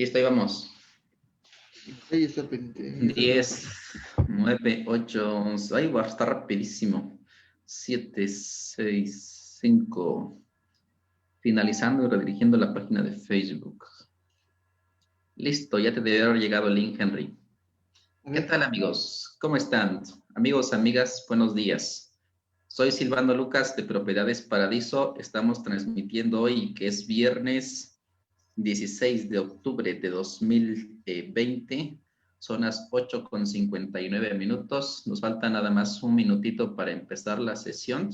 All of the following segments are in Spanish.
Listo, ahí vamos. Ahí está pendiente. 10, 9, 8, 11. Ahí va a estar rapidísimo. 7, 6, 5. Finalizando y redirigiendo la página de Facebook. Listo, ya te debe haber llegado el link, Henry. ¿Qué tal, amigos? ¿Cómo están? Amigos, amigas, buenos días. Soy Silvano Lucas de Propiedades Paradiso. Estamos transmitiendo hoy, que es viernes 16 de octubre de 2020. Son las 8:59. Nos falta nada más un minutito para empezar la sesión.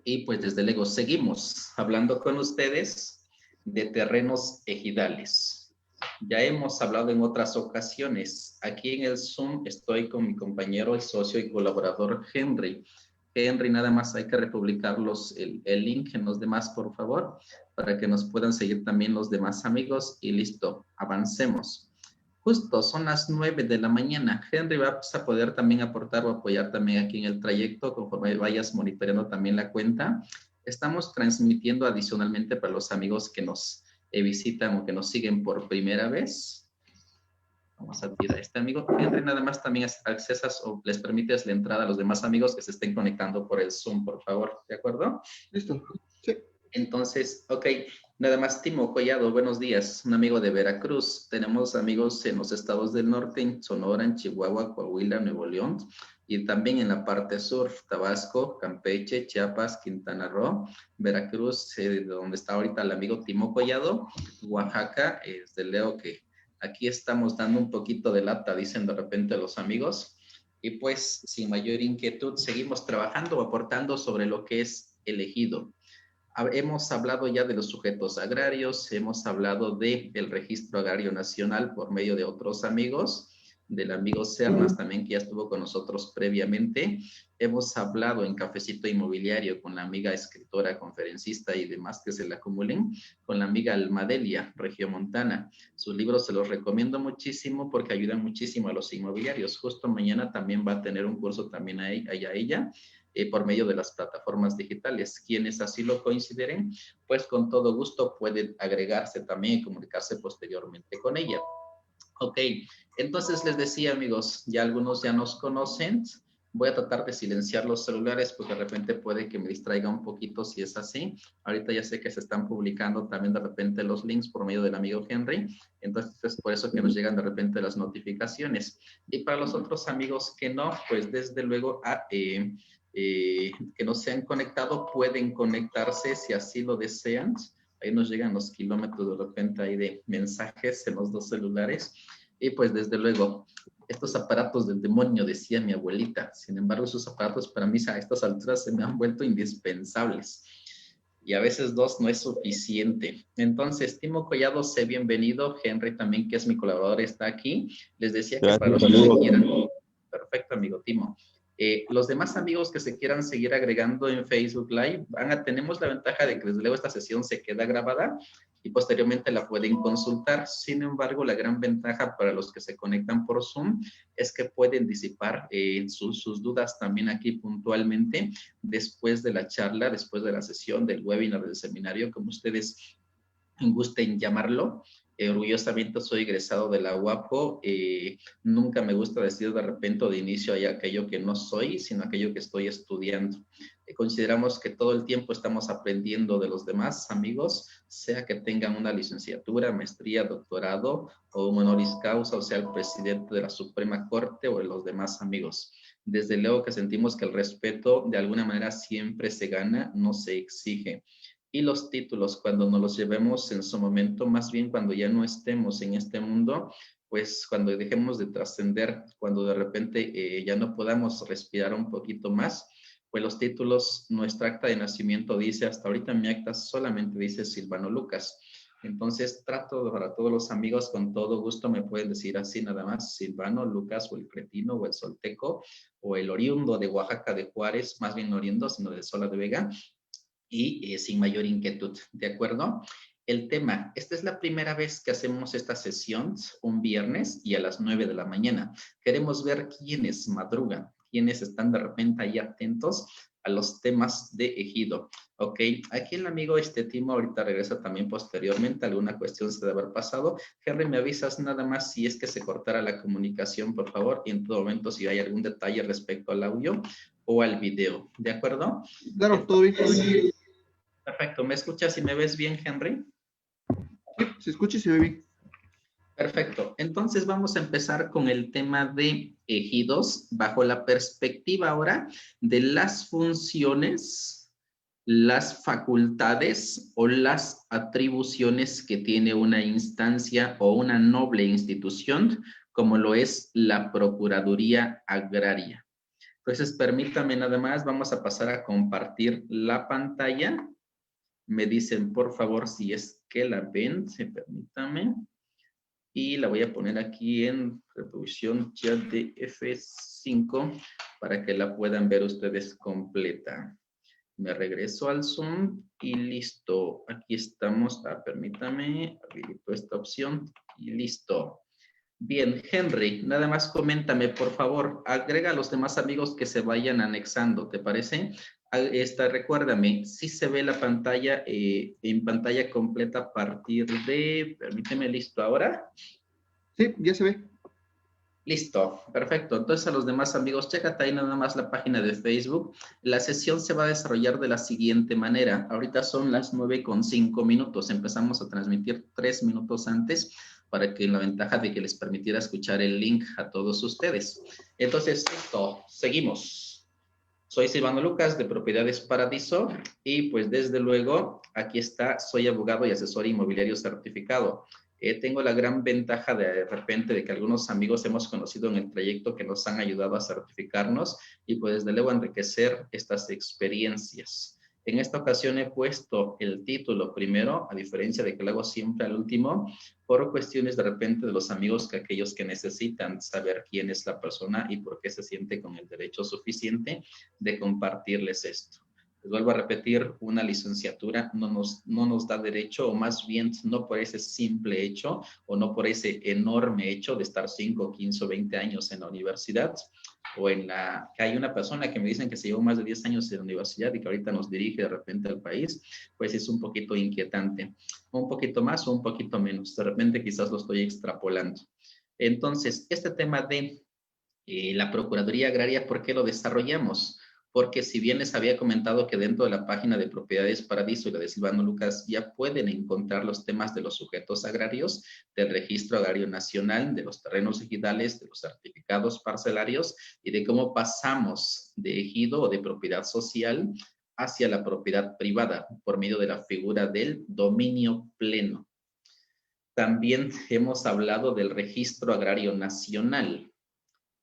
Y pues desde luego seguimos hablando con ustedes de terrenos ejidales. Ya hemos hablado en otras ocasiones. Aquí en el Zoom estoy con mi compañero, el socio y colaborador Henry. Henry, nada más hay que republicarlos el link en los demás, por favor, para que nos puedan seguir también los demás amigos. Y listo, avancemos. Justo, son las 9 de la mañana. Henry, vas a poder también aportar o apoyar también aquí en el trayecto conforme vayas monitoreando también la cuenta. Estamos transmitiendo adicionalmente para los amigos que nos visitan o que nos siguen por primera vez. Vamos a tirar a este amigo. Henry, nada más también accesas o les permites la entrada a los demás amigos que se estén conectando por el Zoom, por favor. ¿De acuerdo? Listo. Sí. Entonces, ok, nada más Timo Collado, buenos días, un amigo de Veracruz. Tenemos amigos en los estados del norte, en Sonora, en Chihuahua, Coahuila, Nuevo León, y también en la parte sur, Tabasco, Campeche, Chiapas, Quintana Roo, Veracruz, donde está ahorita el amigo Timo Collado, Oaxaca, desde Leo que aquí estamos dando un poquito de lata, dicen de repente los amigos, y pues sin mayor inquietud seguimos trabajando o aportando sobre lo que es el ejido. Hemos hablado ya de los sujetos agrarios, hemos hablado del registro agrario nacional por medio de otros amigos, del amigo Cernas también que ya estuvo con nosotros previamente. Hemos hablado en Cafecito Inmobiliario con la amiga escritora, conferencista y demás que se le acumulen, con la amiga Almadelia, Regiomontana. Sus libros se los recomiendo muchísimo porque ayudan muchísimo a los inmobiliarios. Justo mañana también va a tener un curso también a ella. Por medio de las plataformas digitales. Quienes así lo consideren, pues con todo gusto pueden agregarse también y comunicarse posteriormente con ella. Ok, entonces les decía, amigos, ya algunos ya nos conocen. Voy a tratar de silenciar los celulares porque de repente puede que me distraiga un poquito si es así. Ahorita ya sé que se están publicando también de repente los links por medio del amigo Henry. Entonces es por eso que nos llegan de repente las notificaciones. Y para los otros amigos que no, pues desde luego que no se han conectado, pueden conectarse si así lo desean. Ahí nos llegan los kilómetros de repente ahí de mensajes en los dos celulares. Y pues desde luego, estos aparatos del demonio, decía mi abuelita. Sin embargo, esos aparatos para mí a estas alturas se me han vuelto indispensables. Y a veces dos no es suficiente. Entonces, Timo Collado, sé bienvenido. Henry también, que es mi colaborador, está aquí. Les decía que para los que se quieran. Perfecto, amigo Timo. Los demás amigos que se quieran seguir agregando en Facebook Live, tenemos la ventaja de que desde luego esta sesión se queda grabada y posteriormente la pueden consultar. Sin embargo, la gran ventaja para los que se conectan por Zoom es que pueden disipar sus dudas también aquí puntualmente después de la charla, después de la sesión, del webinar, del seminario, como ustedes gusten llamarlo. Orgullosamente soy egresado de la UAPO. Nunca me gusta decir de repente o de inicio hay aquello que no soy, sino aquello que estoy estudiando. Consideramos que todo el tiempo estamos aprendiendo de los demás amigos, sea que tengan una licenciatura, maestría, doctorado o un honoris causa, o sea el presidente de la Suprema Corte o de los demás amigos. Desde luego que sentimos que el respeto de alguna manera siempre se gana, no se exige. Y los títulos, cuando nos los llevemos en su momento, más bien cuando ya no estemos en este mundo, pues cuando dejemos de trascender, cuando de repente ya no podamos respirar un poquito más, pues los títulos, nuestra acta de nacimiento dice, hasta ahorita mi acta solamente dice Silvano Lucas. Entonces trato para todos los amigos, con todo gusto me pueden decir así nada más, Silvano, Lucas, o el cretino, o el solteco, o el oriundo de Oaxaca de Juárez, más bien no oriundo, sino de Sola de Vega, y sin mayor inquietud, ¿de acuerdo? El tema, esta es la primera vez que hacemos esta sesión un viernes y a las 9 de la mañana. Queremos ver quiénes madrugan, quiénes están de repente ahí atentos a los temas de ejido. Ok, aquí el amigo Timo ahorita regresa también posteriormente, alguna cuestión se debe haber pasado. Henry, me avisas nada más si es que se cortara la comunicación, por favor, y en todo momento si hay algún detalle respecto al audio o al video, ¿de acuerdo? Claro, todo bien. Perfecto, ¿me escuchas y me ves bien, Henry? Sí, se escucha y se ve bien. Perfecto. Entonces vamos a empezar con el tema de ejidos bajo la perspectiva ahora de las funciones, las facultades o las atribuciones que tiene una instancia o una noble institución como lo es la Procuraduría Agraria. Entonces, permítame nada más, vamos a pasar a compartir la pantalla. Me dicen, por favor, si es que la ven, sí, permítame. Y la voy a poner aquí en reproducción chat de F5 para que la puedan ver ustedes completa. Me regreso al Zoom y listo. Aquí estamos. Permítame, habilito esta opción y listo. Bien, Henry, nada más coméntame, por favor, agrega a los demás amigos que se vayan anexando, ¿te parece? Recuérdame, si se ve la pantalla en pantalla completa a partir de, permíteme, listo ahora. Sí, ya se ve. Listo, perfecto. Entonces a los demás amigos, chécate ahí nada más la página de Facebook. La sesión se va a desarrollar de la siguiente manera. Ahorita son las 9:05. Empezamos a transmitir 3 minutos antes para que la ventaja de que les permitiera escuchar el link a todos ustedes. Entonces, listo, seguimos. Soy Silvano Lucas de Propiedades Paradiso y pues desde luego aquí está, soy abogado y asesor inmobiliario certificado. Tengo la gran ventaja de repente de que algunos amigos hemos conocido en el trayecto que nos han ayudado a certificarnos y pues desde luego enriquecer estas experiencias. En esta ocasión he puesto el título primero, a diferencia de que lo hago siempre al último, por cuestiones de repente de los amigos que aquellos que necesitan saber quién es la persona y por qué se siente con el derecho suficiente de compartirles esto. Les vuelvo a repetir, una licenciatura no nos da derecho, o más bien no por ese simple hecho, o no por ese enorme hecho de estar 5, 15 o 20 años en la universidad, o que hay una persona que me dicen que se llevó más de 10 años en la universidad y que ahorita nos dirige de repente al país, pues es un poquito inquietante. Un poquito más o un poquito menos. De repente quizás lo estoy extrapolando. Entonces, este tema de la Procuraduría Agraria, ¿por qué lo desarrollamos? Porque si bien les había comentado que dentro de la página de Propiedades Paradiso y la de Silvano Lucas ya pueden encontrar los temas de los sujetos agrarios, del Registro Agrario Nacional, de los terrenos ejidales, de los certificados parcelarios y de cómo pasamos de ejido o de propiedad social hacia la propiedad privada por medio de la figura del dominio pleno. También hemos hablado del Registro Agrario Nacional.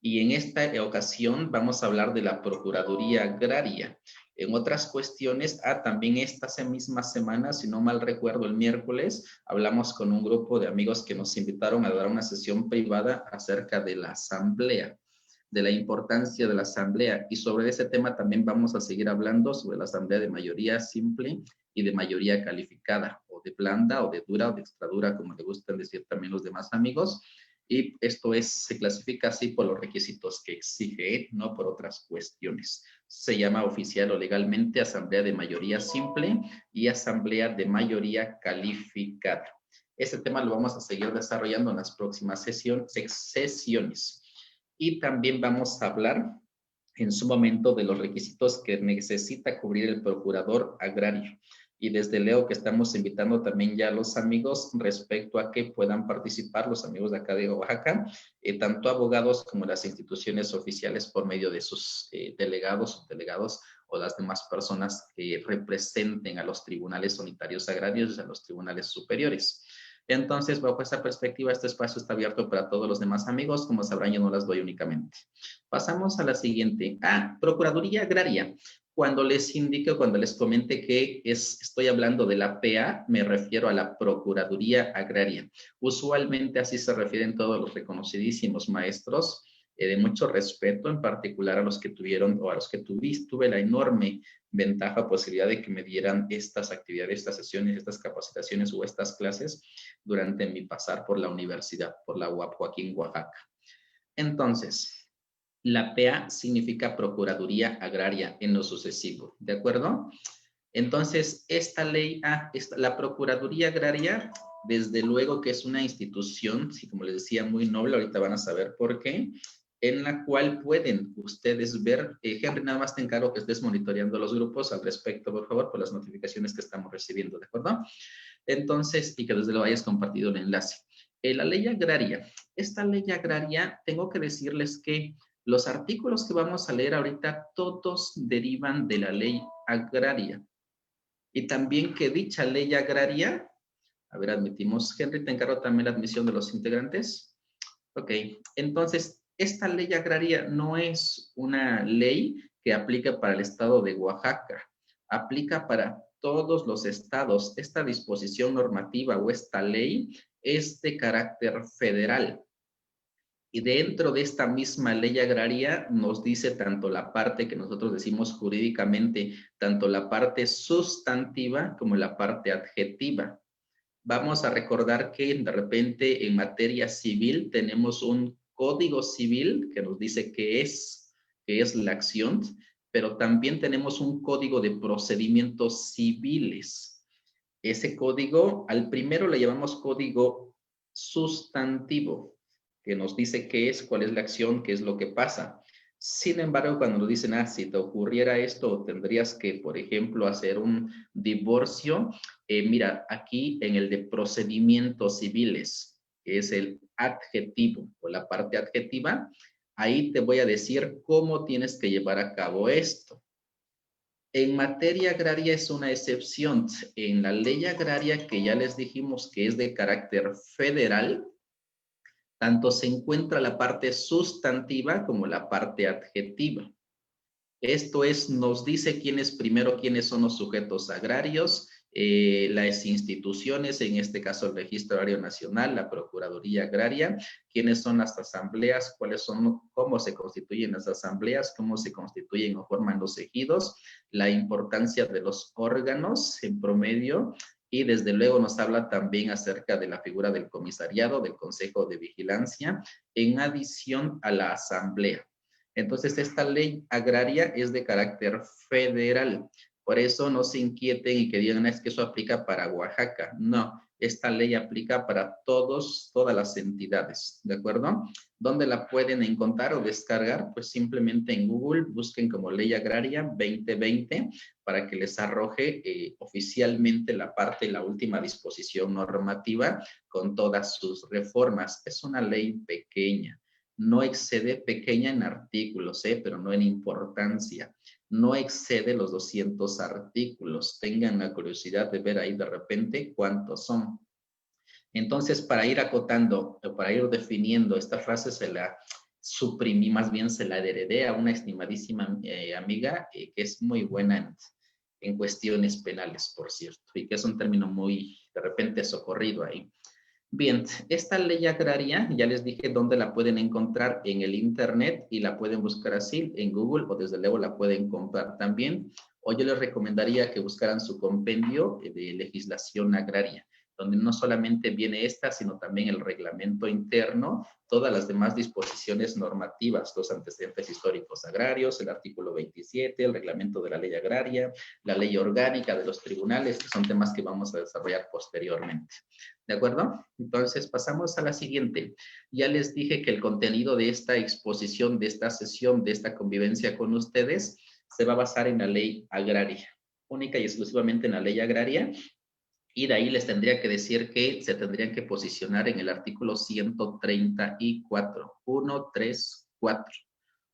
Y en esta ocasión vamos a hablar de la Procuraduría Agraria. En otras cuestiones, también esta misma semana, si no mal recuerdo, el miércoles, hablamos con un grupo de amigos que nos invitaron a dar una sesión privada acerca de la asamblea, de la importancia de la asamblea. Y sobre ese tema también vamos a seguir hablando sobre la asamblea de mayoría simple y de mayoría calificada, o de blanda, o de dura, o de extradura, como le gustan decir también los demás amigos. Y esto se clasifica así por los requisitos que exige, no por otras cuestiones. Se llama oficial o legalmente asamblea de mayoría simple y asamblea de mayoría calificada. Este tema lo vamos a seguir desarrollando en las próximas sesiones. Y también vamos a hablar en su momento de los requisitos que necesita cubrir el procurador agrario. Y desde Leo que estamos invitando también ya a los amigos respecto a que puedan participar, los amigos de acá de Oaxaca, tanto abogados como las instituciones oficiales por medio de sus delegados o las demás personas que representen a los tribunales unitarios agrarios y a los tribunales superiores. Entonces, bajo esa perspectiva, este espacio está abierto para todos los demás amigos. Como sabrán, yo no las doy únicamente. Pasamos a la siguiente. Procuraduría Agraria. Cuando les indique, cuando les comente que estoy hablando de la PA, me refiero a la Procuraduría Agraria. Usualmente así se refieren todos los reconocidísimos maestros de mucho respeto, en particular a los que tuvieron o a los que tuve la enorme ventaja, posibilidad de que me dieran estas actividades, estas sesiones, estas capacitaciones o estas clases durante mi pasar por la universidad, por la UAP Joaquín, Oaxaca. Entonces, La PA significa Procuraduría Agraria en lo sucesivo, ¿de acuerdo? Entonces, esta ley, la Procuraduría Agraria, desde luego que es una institución, sí, como les decía, muy noble, ahorita van a saber por qué, en la cual pueden ustedes ver, Henry, nada más te encargo que estés monitoreando los grupos al respecto, por favor, por las notificaciones que estamos recibiendo, ¿de acuerdo? Entonces, y que desde luego hayas compartido el enlace. La ley agraria, esta ley agraria, tengo que decirles que los artículos que vamos a leer ahorita, todos derivan de la ley agraria. Y también que dicha ley agraria, a ver, admitimos, Henry, te encargo también la admisión de los integrantes. Ok, entonces, esta ley agraria no es una ley que aplica para el estado de Oaxaca, aplica para todos los estados. Esta disposición normativa o esta ley es de carácter federal. Y dentro de esta misma ley agraria nos dice tanto la parte que nosotros decimos jurídicamente, tanto la parte sustantiva como la parte adjetiva. Vamos a recordar que de repente en materia civil tenemos un código civil que nos dice qué es la acción, pero también tenemos un código de procedimientos civiles. Ese código, al primero le llamamos código sustantivo, que nos dice qué es, cuál es la acción, qué es lo que pasa. Sin embargo, cuando nos dicen, si te ocurriera esto, tendrías que, por ejemplo, hacer un divorcio. Mira, aquí en el de procedimientos civiles, que es el adjetivo o la parte adjetiva, ahí te voy a decir cómo tienes que llevar a cabo esto. En materia agraria es una excepción. En la ley agraria, que ya les dijimos que es de carácter federal, tanto se encuentra la parte sustantiva como la parte adjetiva. Esto es, nos dice quiénes son los sujetos agrarios, las instituciones, en este caso el Registro Agrario Nacional, la Procuraduría Agraria, quiénes son las asambleas, cómo se constituyen las asambleas, cómo se constituyen o forman los ejidos, la importancia de los órganos en promedio, y desde luego nos habla también acerca de la figura del comisariado, del Consejo de Vigilancia, en adición a la asamblea. Entonces, esta ley agraria es de carácter federal. Por eso no se inquieten y que digan, es que eso aplica para Oaxaca. No, esta ley aplica para todas las entidades, ¿de acuerdo? ¿Dónde la pueden encontrar o descargar? Pues simplemente en Google busquen como Ley Agraria 2020 para que les arroje oficialmente la última disposición normativa con todas sus reformas. Es una ley pequeña. No excede, pequeña en artículos, pero no en importancia. No excede los 200 artículos. Tengan la curiosidad de ver ahí de repente cuántos son. Entonces, para ir acotando, para ir definiendo, esta frase se la suprimí, más bien se la heredé a una estimadísima amiga que es muy buena en cuestiones penales, por cierto, y que es un término muy, de repente, socorrido ahí. Bien, esta ley agraria, ya les dije dónde la pueden encontrar en el internet y la pueden buscar así en Google o desde luego la pueden comprar también. O yo les recomendaría que buscaran su compendio de legislación agraria, donde no solamente viene esta, sino también el reglamento interno, todas las demás disposiciones normativas, los antecedentes históricos agrarios, el artículo 27, el reglamento de la ley agraria, la ley orgánica de los tribunales, que son temas que vamos a desarrollar posteriormente. ¿De acuerdo? Entonces pasamos a la siguiente. Ya les dije que el contenido de esta exposición, de esta sesión, de esta convivencia con ustedes, se va a basar en la ley agraria, única y exclusivamente en la ley agraria. Y de ahí les tendría que decir que se tendrían que posicionar en el artículo 134, 134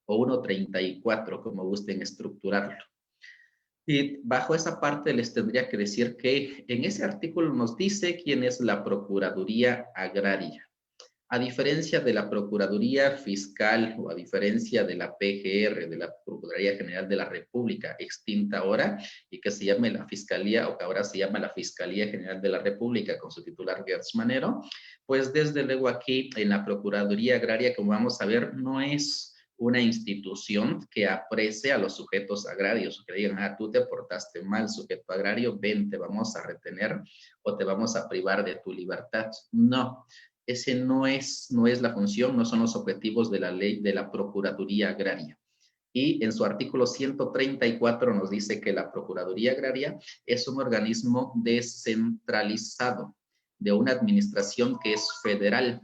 o 134, como gusten estructurarlo. Y bajo esa parte les tendría que decir que en ese artículo nos dice quién es la Procuraduría Agraria. A diferencia de la Procuraduría Fiscal o a diferencia de la PGR, de la Procuraduría General de la República, extinta ahora, y que se llame la Fiscalía, o que ahora se llama la Fiscalía General de la República con su titular Gertz Manero, pues desde luego aquí en la Procuraduría Agraria, como vamos a ver, no es una institución que aprecie a los sujetos agrarios, que digan, tú te portaste mal, sujeto agrario, ven, te vamos a retener o te vamos a privar de tu libertad. No. Ese no es la función, no son los objetivos de la ley de la Procuraduría Agraria. Y en su artículo 134 nos dice que la Procuraduría Agraria es un organismo descentralizado de una administración que es federal.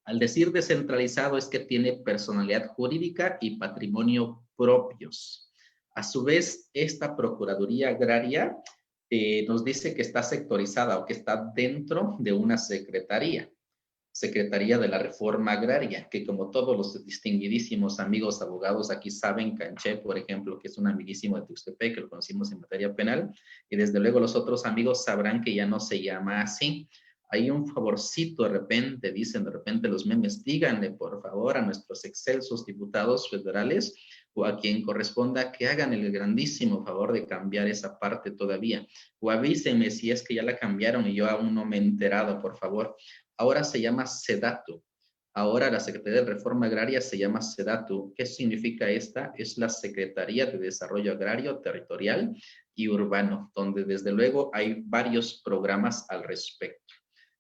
Al decir descentralizado es que tiene personalidad jurídica y patrimonio propios. A su vez, esta Procuraduría Agraria nos dice que está sectorizada o que está dentro de una secretaría. Secretaría de la Reforma Agraria, que como todos los distinguidísimos amigos abogados aquí saben, Canché, por ejemplo, que es un amiguísimo de Tuxtepec, que lo conocimos en materia penal, y desde luego los otros amigos sabrán que ya no se llama así. Hay un favorcito de repente, dicen de repente los memes, díganle por favor a nuestros excelsos diputados federales o a quien corresponda que hagan el grandísimo favor de cambiar esa parte todavía. O avísenme si es que ya la cambiaron y yo aún no me he enterado, por favor. Ahora se llama SEDATU. Ahora la Secretaría de Reforma Agraria se llama SEDATU. ¿Qué significa esta? Es la Secretaría de Desarrollo Agrario, Territorial y Urbano, donde desde luego hay varios programas al respecto.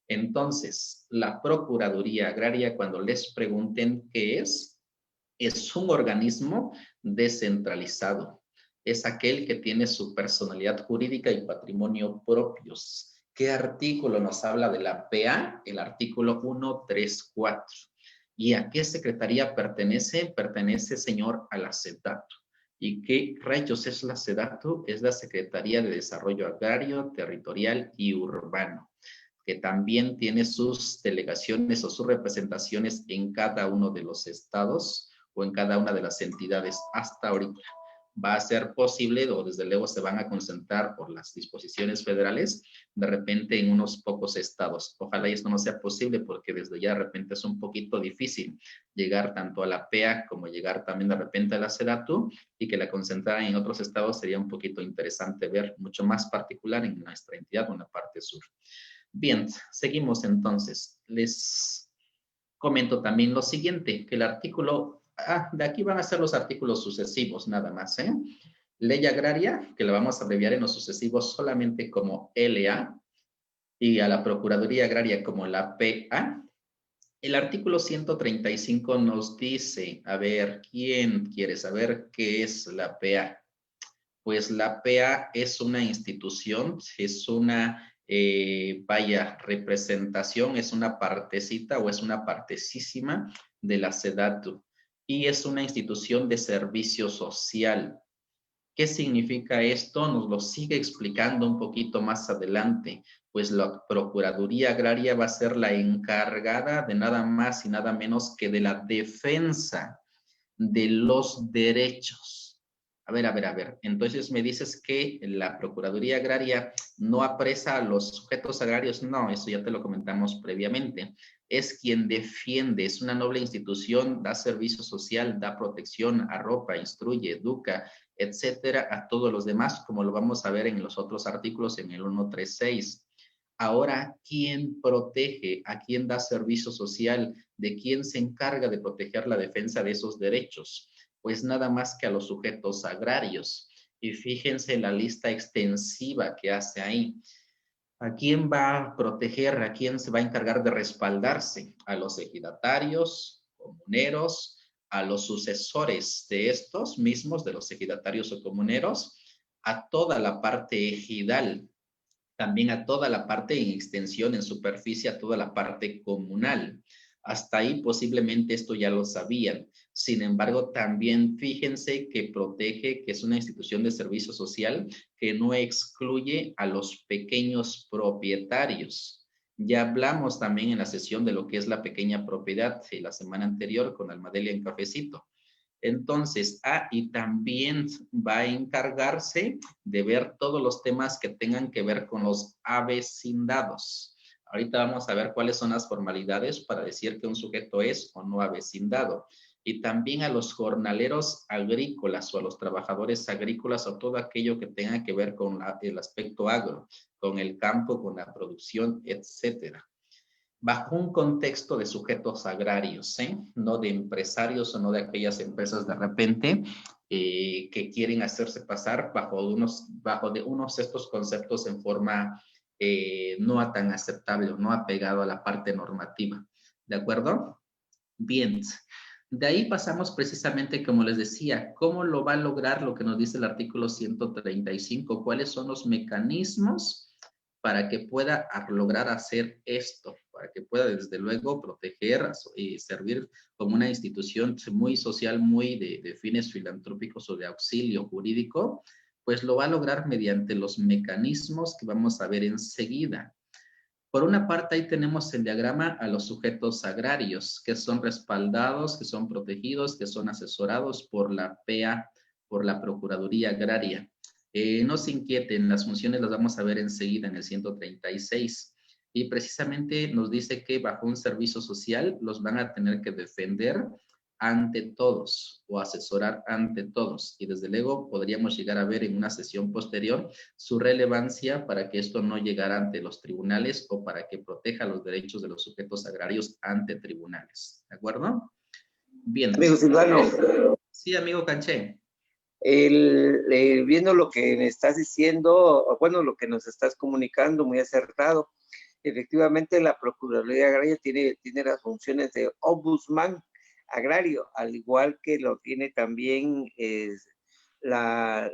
Entonces, la Procuraduría Agraria, cuando les pregunten qué es un organismo descentralizado. Es aquel que tiene su personalidad jurídica y patrimonio propios. ¿Qué artículo nos habla de la PA? El artículo 134. ¿Y a qué secretaría pertenece? Pertenece, señor, a la SEDATU. ¿Y qué rayos es la SEDATU? Es la Secretaría de Desarrollo Agrario, Territorial y Urbano, que también tiene sus delegaciones o sus representaciones en cada uno de los estados o en cada una de las entidades. Hasta ahorita va a ser posible, o desde luego se van a concentrar por las disposiciones federales, de repente en unos pocos estados. Ojalá esto no sea posible porque desde ya de repente es un poquito difícil llegar tanto a la PEA como llegar también de repente a la SEDATU, y que la concentraran en otros estados sería un poquito interesante ver, mucho más particular en nuestra entidad, en la parte sur. Bien, seguimos entonces. Les comento también lo siguiente, que el artículo, de aquí van a ser los artículos sucesivos nada más, ¿eh? Ley agraria, que la vamos a abreviar en los sucesivos solamente como LA, y a la Procuraduría Agraria como la PA. El artículo 135 nos dice, a ver, ¿quién quiere saber qué es la PA? Pues la PA es una institución, es una vaya, representación, es una partecita o es una partecísima de la SEDATU, y es una institución de servicio social. ¿Qué significa esto? Nos lo sigue explicando un poquito más adelante, pues la Procuraduría Agraria va a ser la encargada de nada más y nada menos que de la defensa de los derechos. A ver. Entonces me dices que la Procuraduría Agraria no apresa a los sujetos agrarios. No, eso ya te lo comentamos previamente. Es quien defiende, es una noble institución, da servicio social, da protección, arropa, instruye, educa, etcétera, a todos los demás, como lo vamos a ver en los otros artículos en el 136. Ahora, ¿quién protege? ¿A quién da servicio social? ¿De quién se encarga de proteger la defensa de esos derechos? Pues nada más que a los sujetos agrarios. Y fíjense la lista extensiva que hace ahí. ¿A quién va a proteger? ¿A quién se va a encargar de respaldarse? A los ejidatarios, comuneros, a los sucesores de estos mismos, de los ejidatarios o comuneros, a toda la parte ejidal, también a toda la parte en extensión, en superficie, a toda la parte comunal. Hasta ahí posiblemente esto ya lo sabían. Sin embargo, también fíjense que protege, que es una institución de servicio social que no excluye a los pequeños propietarios. Ya hablamos también en la sesión de lo que es la pequeña propiedad la semana anterior con Almadelia en Cafecito. Entonces, y también va a encargarse de ver todos los temas que tengan que ver con los avecindados. Ahorita vamos a ver cuáles son las formalidades para decir que un sujeto es o no avecindado. Y también a los jornaleros agrícolas o a los trabajadores agrícolas o todo aquello que tenga que ver con el aspecto agro, con el campo, con la producción, etcétera. Bajo un contexto de sujetos agrarios, no de empresarios o no de aquellas empresas de repente que quieren hacerse pasar bajo de unos de estos conceptos en forma no tan aceptable o no apegado a la parte normativa. ¿De acuerdo? Bien. De ahí pasamos precisamente, como les decía, ¿cómo lo va a lograr lo que nos dice el artículo 135? ¿Cuáles son los mecanismos para que pueda lograr hacer esto? Para que pueda, desde luego, proteger y servir como una institución muy social, muy de fines filantrópicos o de auxilio jurídico, pues lo va a lograr mediante los mecanismos que vamos a ver enseguida. Por una parte, ahí tenemos el diagrama a los sujetos agrarios, que son respaldados, que son protegidos, que son asesorados por la PA, por la Procuraduría Agraria. No se inquieten, las funciones las vamos a ver enseguida en el 136. Y precisamente nos dice que bajo un servicio social los van a tener que defender ante todos o asesorar ante todos. Y desde luego podríamos llegar a ver en una sesión posterior su relevancia para que esto no llegara ante los tribunales o para que proteja los derechos de los sujetos agrarios ante tribunales. ¿De acuerdo? Bien. Amigo Silvano, Sí, amigo Canché. Viendo lo que me estás diciendo, bueno, lo que nos estás comunicando, muy acertado. Efectivamente, la Procuraduría Agraria tiene las funciones de ombudsman agrario, al igual que lo tiene también la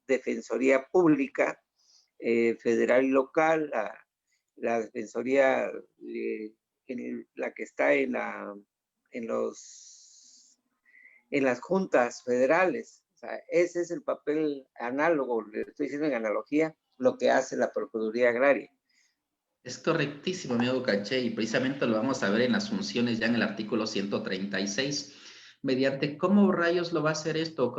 Defensoría Pública federal y local, la Defensoría, la que está en las juntas federales. O sea, ese es el papel análogo, le estoy diciendo en analogía, lo que hace la Procuraduría Agraria. Es correctísimo, amigo Caché, y precisamente lo vamos a ver en las funciones ya en el artículo 136. ¿Mediante cómo rayos lo va a hacer esto?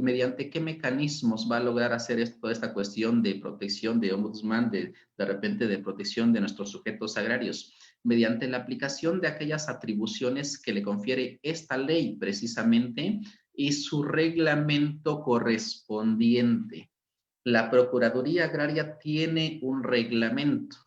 ¿Mediante qué mecanismos va a lograr hacer esto, toda esta cuestión de protección de ombudsman, de repente de protección de nuestros sujetos agrarios? Mediante la aplicación de aquellas atribuciones que le confiere esta ley precisamente y su reglamento correspondiente. La Procuraduría Agraria tiene un reglamento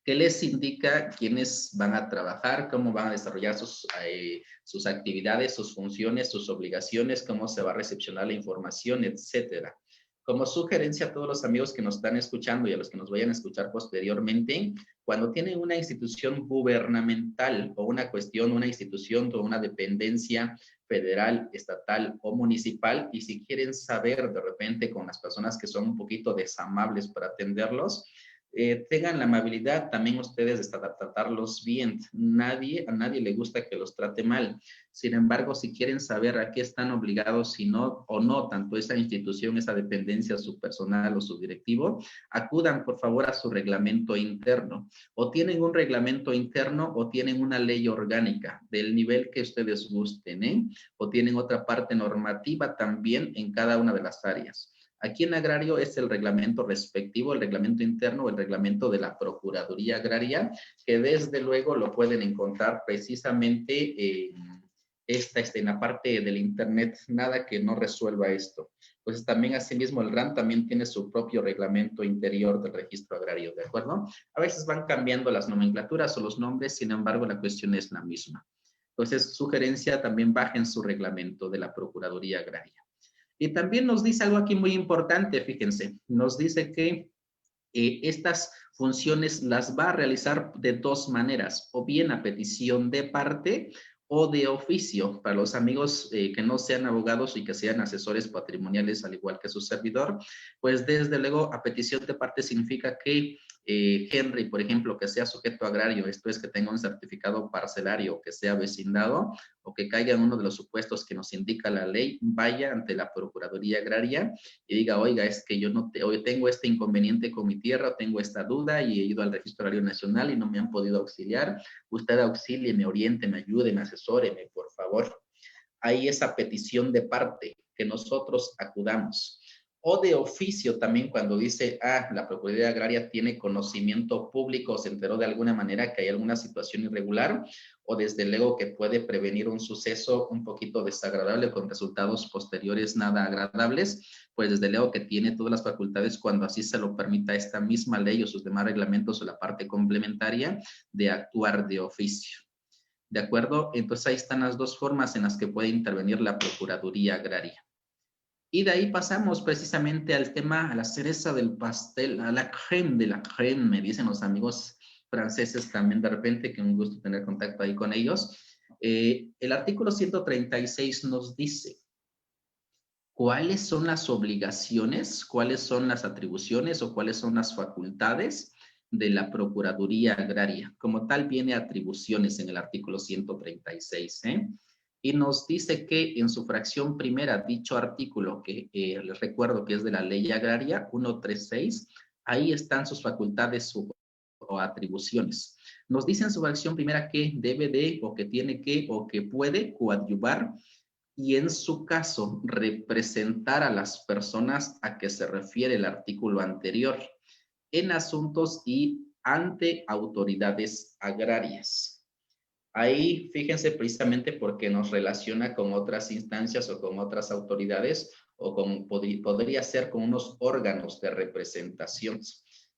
que les indica quiénes van a trabajar, cómo van a desarrollar sus actividades, sus funciones, sus obligaciones, cómo se va a recepcionar la información, etcétera. Como sugerencia a todos los amigos que nos están escuchando y a los que nos vayan a escuchar posteriormente, cuando tienen una institución gubernamental o una cuestión, una institución o una dependencia federal, estatal o municipal, y si quieren saber de repente con las personas que son un poquito desamables para atenderlos, tengan la amabilidad también ustedes de tratarlos bien. A nadie le gusta que los trate mal. Sin embargo, si quieren saber a qué están obligados, si no o no, tanto esa institución, esa dependencia, su personal o su directivo, acudan por favor a su reglamento interno. O tienen un reglamento interno o tienen una ley orgánica del nivel que ustedes gusten, ¿eh? O tienen otra parte normativa también en cada una de las áreas. Aquí en agrario es el reglamento respectivo, el reglamento interno o el reglamento de la Procuraduría Agraria, que desde luego lo pueden encontrar precisamente en la parte del internet, nada que no resuelva esto. Pues también asimismo el RAN también tiene su propio reglamento interior del registro agrario, ¿de acuerdo? A veces van cambiando las nomenclaturas o los nombres, sin embargo la cuestión es la misma. Entonces, sugerencia, también bajen su reglamento de la Procuraduría Agraria. Y también nos dice algo aquí muy importante, fíjense, nos dice que estas funciones las va a realizar de dos maneras, o bien a petición de parte o de oficio. Para los amigos que no sean abogados y que sean asesores patrimoniales, al igual que su servidor, pues desde luego a petición de parte significa que Henry, por ejemplo, que sea sujeto agrario, esto es que tenga un certificado parcelario, que sea vecindado o que caiga en uno de los supuestos que nos indica la ley, vaya ante la Procuraduría Agraria y diga, oiga, es que yo hoy tengo este inconveniente con mi tierra, tengo esta duda y he ido al Registro Agrario Nacional y no me han podido auxiliar. Usted auxílieme, oriénteme, ayúdeme, asesóreme, por favor. Hay esa petición de parte que nosotros acudamos. O de oficio también cuando dice, la Procuraduría Agraria tiene conocimiento público, se enteró de alguna manera que hay alguna situación irregular, o desde luego que puede prevenir un suceso un poquito desagradable con resultados posteriores nada agradables, pues desde luego que tiene todas las facultades cuando así se lo permita esta misma ley o sus demás reglamentos o la parte complementaria de actuar de oficio. ¿De acuerdo? Entonces ahí están las dos formas en las que puede intervenir la Procuraduría Agraria. Y de ahí pasamos precisamente al tema, a la cereza del pastel, a la crème de la crème, me dicen los amigos franceses también de repente, que un gusto tener contacto ahí con ellos. El artículo 136 nos dice cuáles son las obligaciones, cuáles son las atribuciones o cuáles son las facultades de la Procuraduría Agraria. Como tal, viene atribuciones en el artículo 136, ¿eh? Y nos dice que en su fracción primera, dicho artículo, que les recuerdo que es de la Ley Agraria 136, ahí están sus facultades o atribuciones. Nos dice en su fracción primera que debe de, o que tiene que, o que puede coadyuvar y en su caso representar a las personas a que se refiere el artículo anterior en asuntos y ante autoridades agrarias. Ahí fíjense precisamente porque nos relaciona con otras instancias o con otras autoridades o con, podría ser con unos órganos de representación.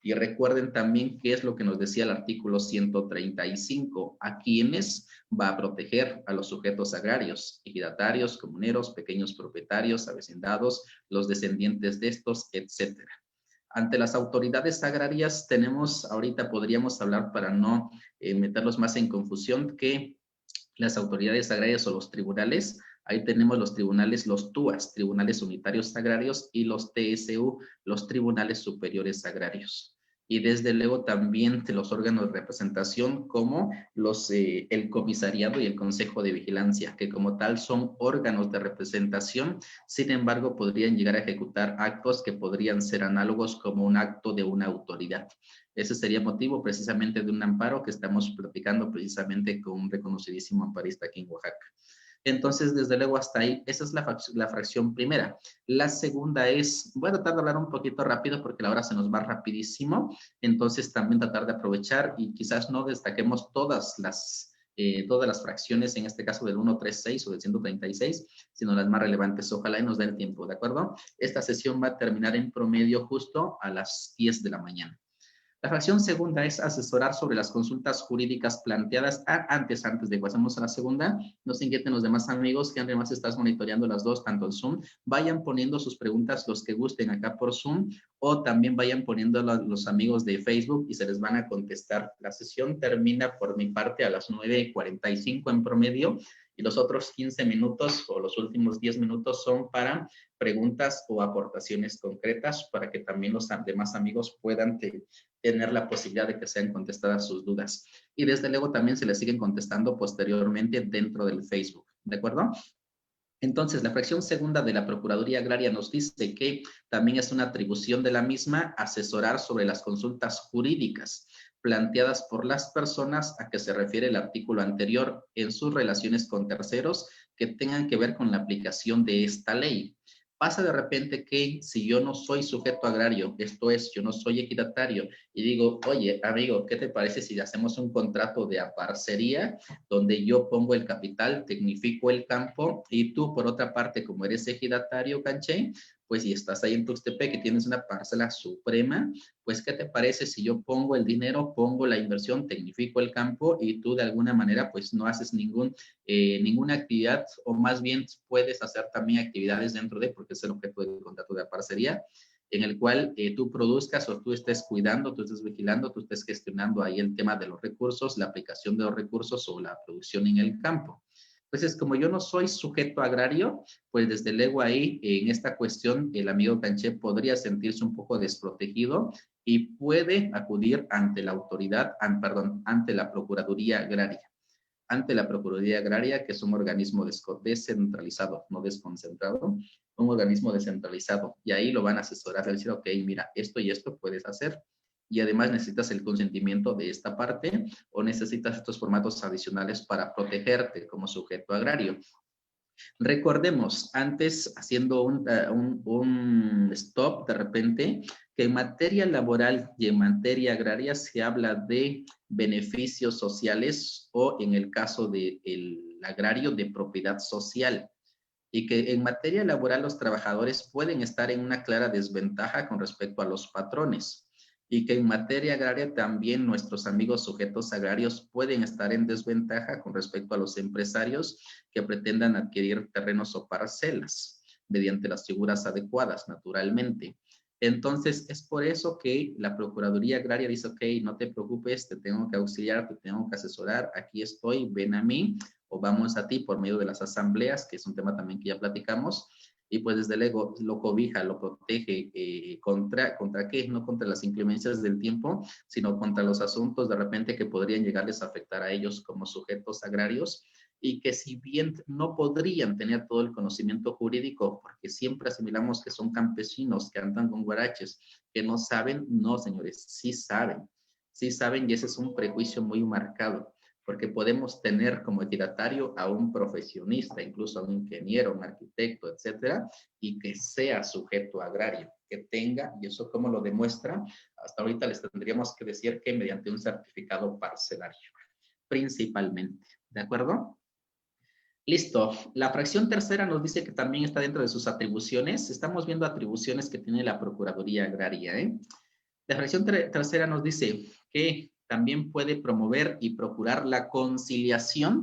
Y recuerden también qué es lo que nos decía el artículo 135, a quienes va a proteger a los sujetos agrarios, ejidatarios, comuneros, pequeños propietarios, avecindados, los descendientes de estos, etcétera. Ante las autoridades agrarias tenemos, ahorita podríamos hablar para no meterlos más en confusión, que las autoridades agrarias o los tribunales, ahí tenemos los tribunales, los TUAS, Tribunales Unitarios Agrarios, y los TSU, los Tribunales Superiores Agrarios. Y desde luego también de los órganos de representación como el comisariado y el consejo de vigilancia, que como tal son órganos de representación, sin embargo podrían llegar a ejecutar actos que podrían ser análogos como un acto de una autoridad. Ese sería motivo precisamente de un amparo que estamos platicando precisamente con un reconocidísimo amparista aquí en Oaxaca. Entonces, desde luego hasta ahí, esa es la fracción primera. La segunda es, voy a tratar de hablar un poquito rápido porque la hora se nos va rapidísimo, entonces también tratar de aprovechar y quizás no destaquemos todas las fracciones, en este caso del 136 o del 136, sino las más relevantes. Ojalá y nos dé el tiempo, ¿de acuerdo? Esta sesión va a terminar en promedio justo a las 10 de la mañana. La fracción segunda es asesorar sobre las consultas jurídicas planteadas antes de que pasemos a la segunda. No se inquieten los demás amigos que además estás monitoreando las dos, tanto el Zoom. Vayan poniendo sus preguntas los que gusten acá por Zoom o también vayan poniendo los amigos de Facebook y se les van a contestar. La sesión termina por mi parte a las 9:45 en promedio y los otros 15 minutos o los últimos 10 minutos son para preguntas o aportaciones concretas para que también los demás amigos puedan tener la posibilidad de que sean contestadas sus dudas. Y desde luego también se les siguen contestando posteriormente dentro del Facebook, ¿de acuerdo? Entonces, la fracción segunda de la Procuraduría Agraria nos dice que también es una atribución de la misma asesorar sobre las consultas jurídicas planteadas por las personas a que se refiere el artículo anterior en sus relaciones con terceros que tengan que ver con la aplicación de esta ley. Pasa de repente que si yo no soy sujeto agrario, esto es, yo no soy ejidatario, y digo, oye, amigo, ¿qué te parece si hacemos un contrato de aparcería donde yo pongo el capital, tecnifico el campo, y tú, por otra parte, como eres ejidatario, canché, pues si estás ahí en Tuxtepec que tienes una parcela suprema, pues ¿qué te parece si yo pongo el dinero, pongo la inversión, tecnifico el campo y tú de alguna manera pues no haces ninguna actividad o más bien puedes hacer también actividades dentro de, porque es el objeto del contrato de parcería, en el cual tú produzcas o tú estés cuidando, tú estés vigilando, tú estés gestionando ahí el tema de los recursos, la aplicación de los recursos o la producción en el campo. Entonces, como yo no soy sujeto agrario, pues desde luego ahí, en esta cuestión, el amigo canché podría sentirse un poco desprotegido y puede acudir ante la autoridad, ante la Procuraduría Agraria. Ante la Procuraduría Agraria, que es un organismo descentralizado, no desconcentrado, un organismo descentralizado. Y ahí lo van a asesorar, a decir, ok, mira, esto y esto puedes hacer. Y además necesitas el consentimiento de esta parte o necesitas estos formatos adicionales para protegerte como sujeto agrario. Recordemos, antes haciendo un stop de repente, que en materia laboral y en materia agraria se habla de beneficios sociales o en el caso del agrario de propiedad social. Y que en materia laboral los trabajadores pueden estar en una clara desventaja con respecto a los patrones. Y que en materia agraria también nuestros amigos sujetos agrarios pueden estar en desventaja con respecto a los empresarios que pretendan adquirir terrenos o parcelas. mediante las figuras adecuadas, naturalmente. Entonces, es por eso que la Procuraduría Agraria dice, ok, no te preocupes, te tengo que auxiliar, te tengo que asesorar, aquí estoy, ven a mí, o vamos a ti por medio de las asambleas, que es un tema también que ya platicamos, y pues desde luego lo cobija, lo protege, ¿contra qué? No contra las inclemencias del tiempo, sino contra los asuntos de repente que podrían llegarles a afectar a ellos como sujetos agrarios, y que si bien no podrían tener todo el conocimiento jurídico, porque siempre asimilamos que son campesinos que andan con guaraches, que no saben, no señores, sí saben, y ese es un prejuicio muy marcado, porque podemos tener como ejidatario a un profesionista, incluso a un ingeniero, un arquitecto, etcétera, y que sea sujeto agrario, que tenga, y eso cómo lo demuestra, hasta ahorita les tendríamos que decir que mediante un certificado parcelario, principalmente, ¿de acuerdo? Listo. La fracción tercera nos dice que también está dentro de sus atribuciones. Estamos viendo atribuciones que tiene la Procuraduría Agraria, ¿eh? La fracción tercera nos dice que también puede promover y procurar la conciliación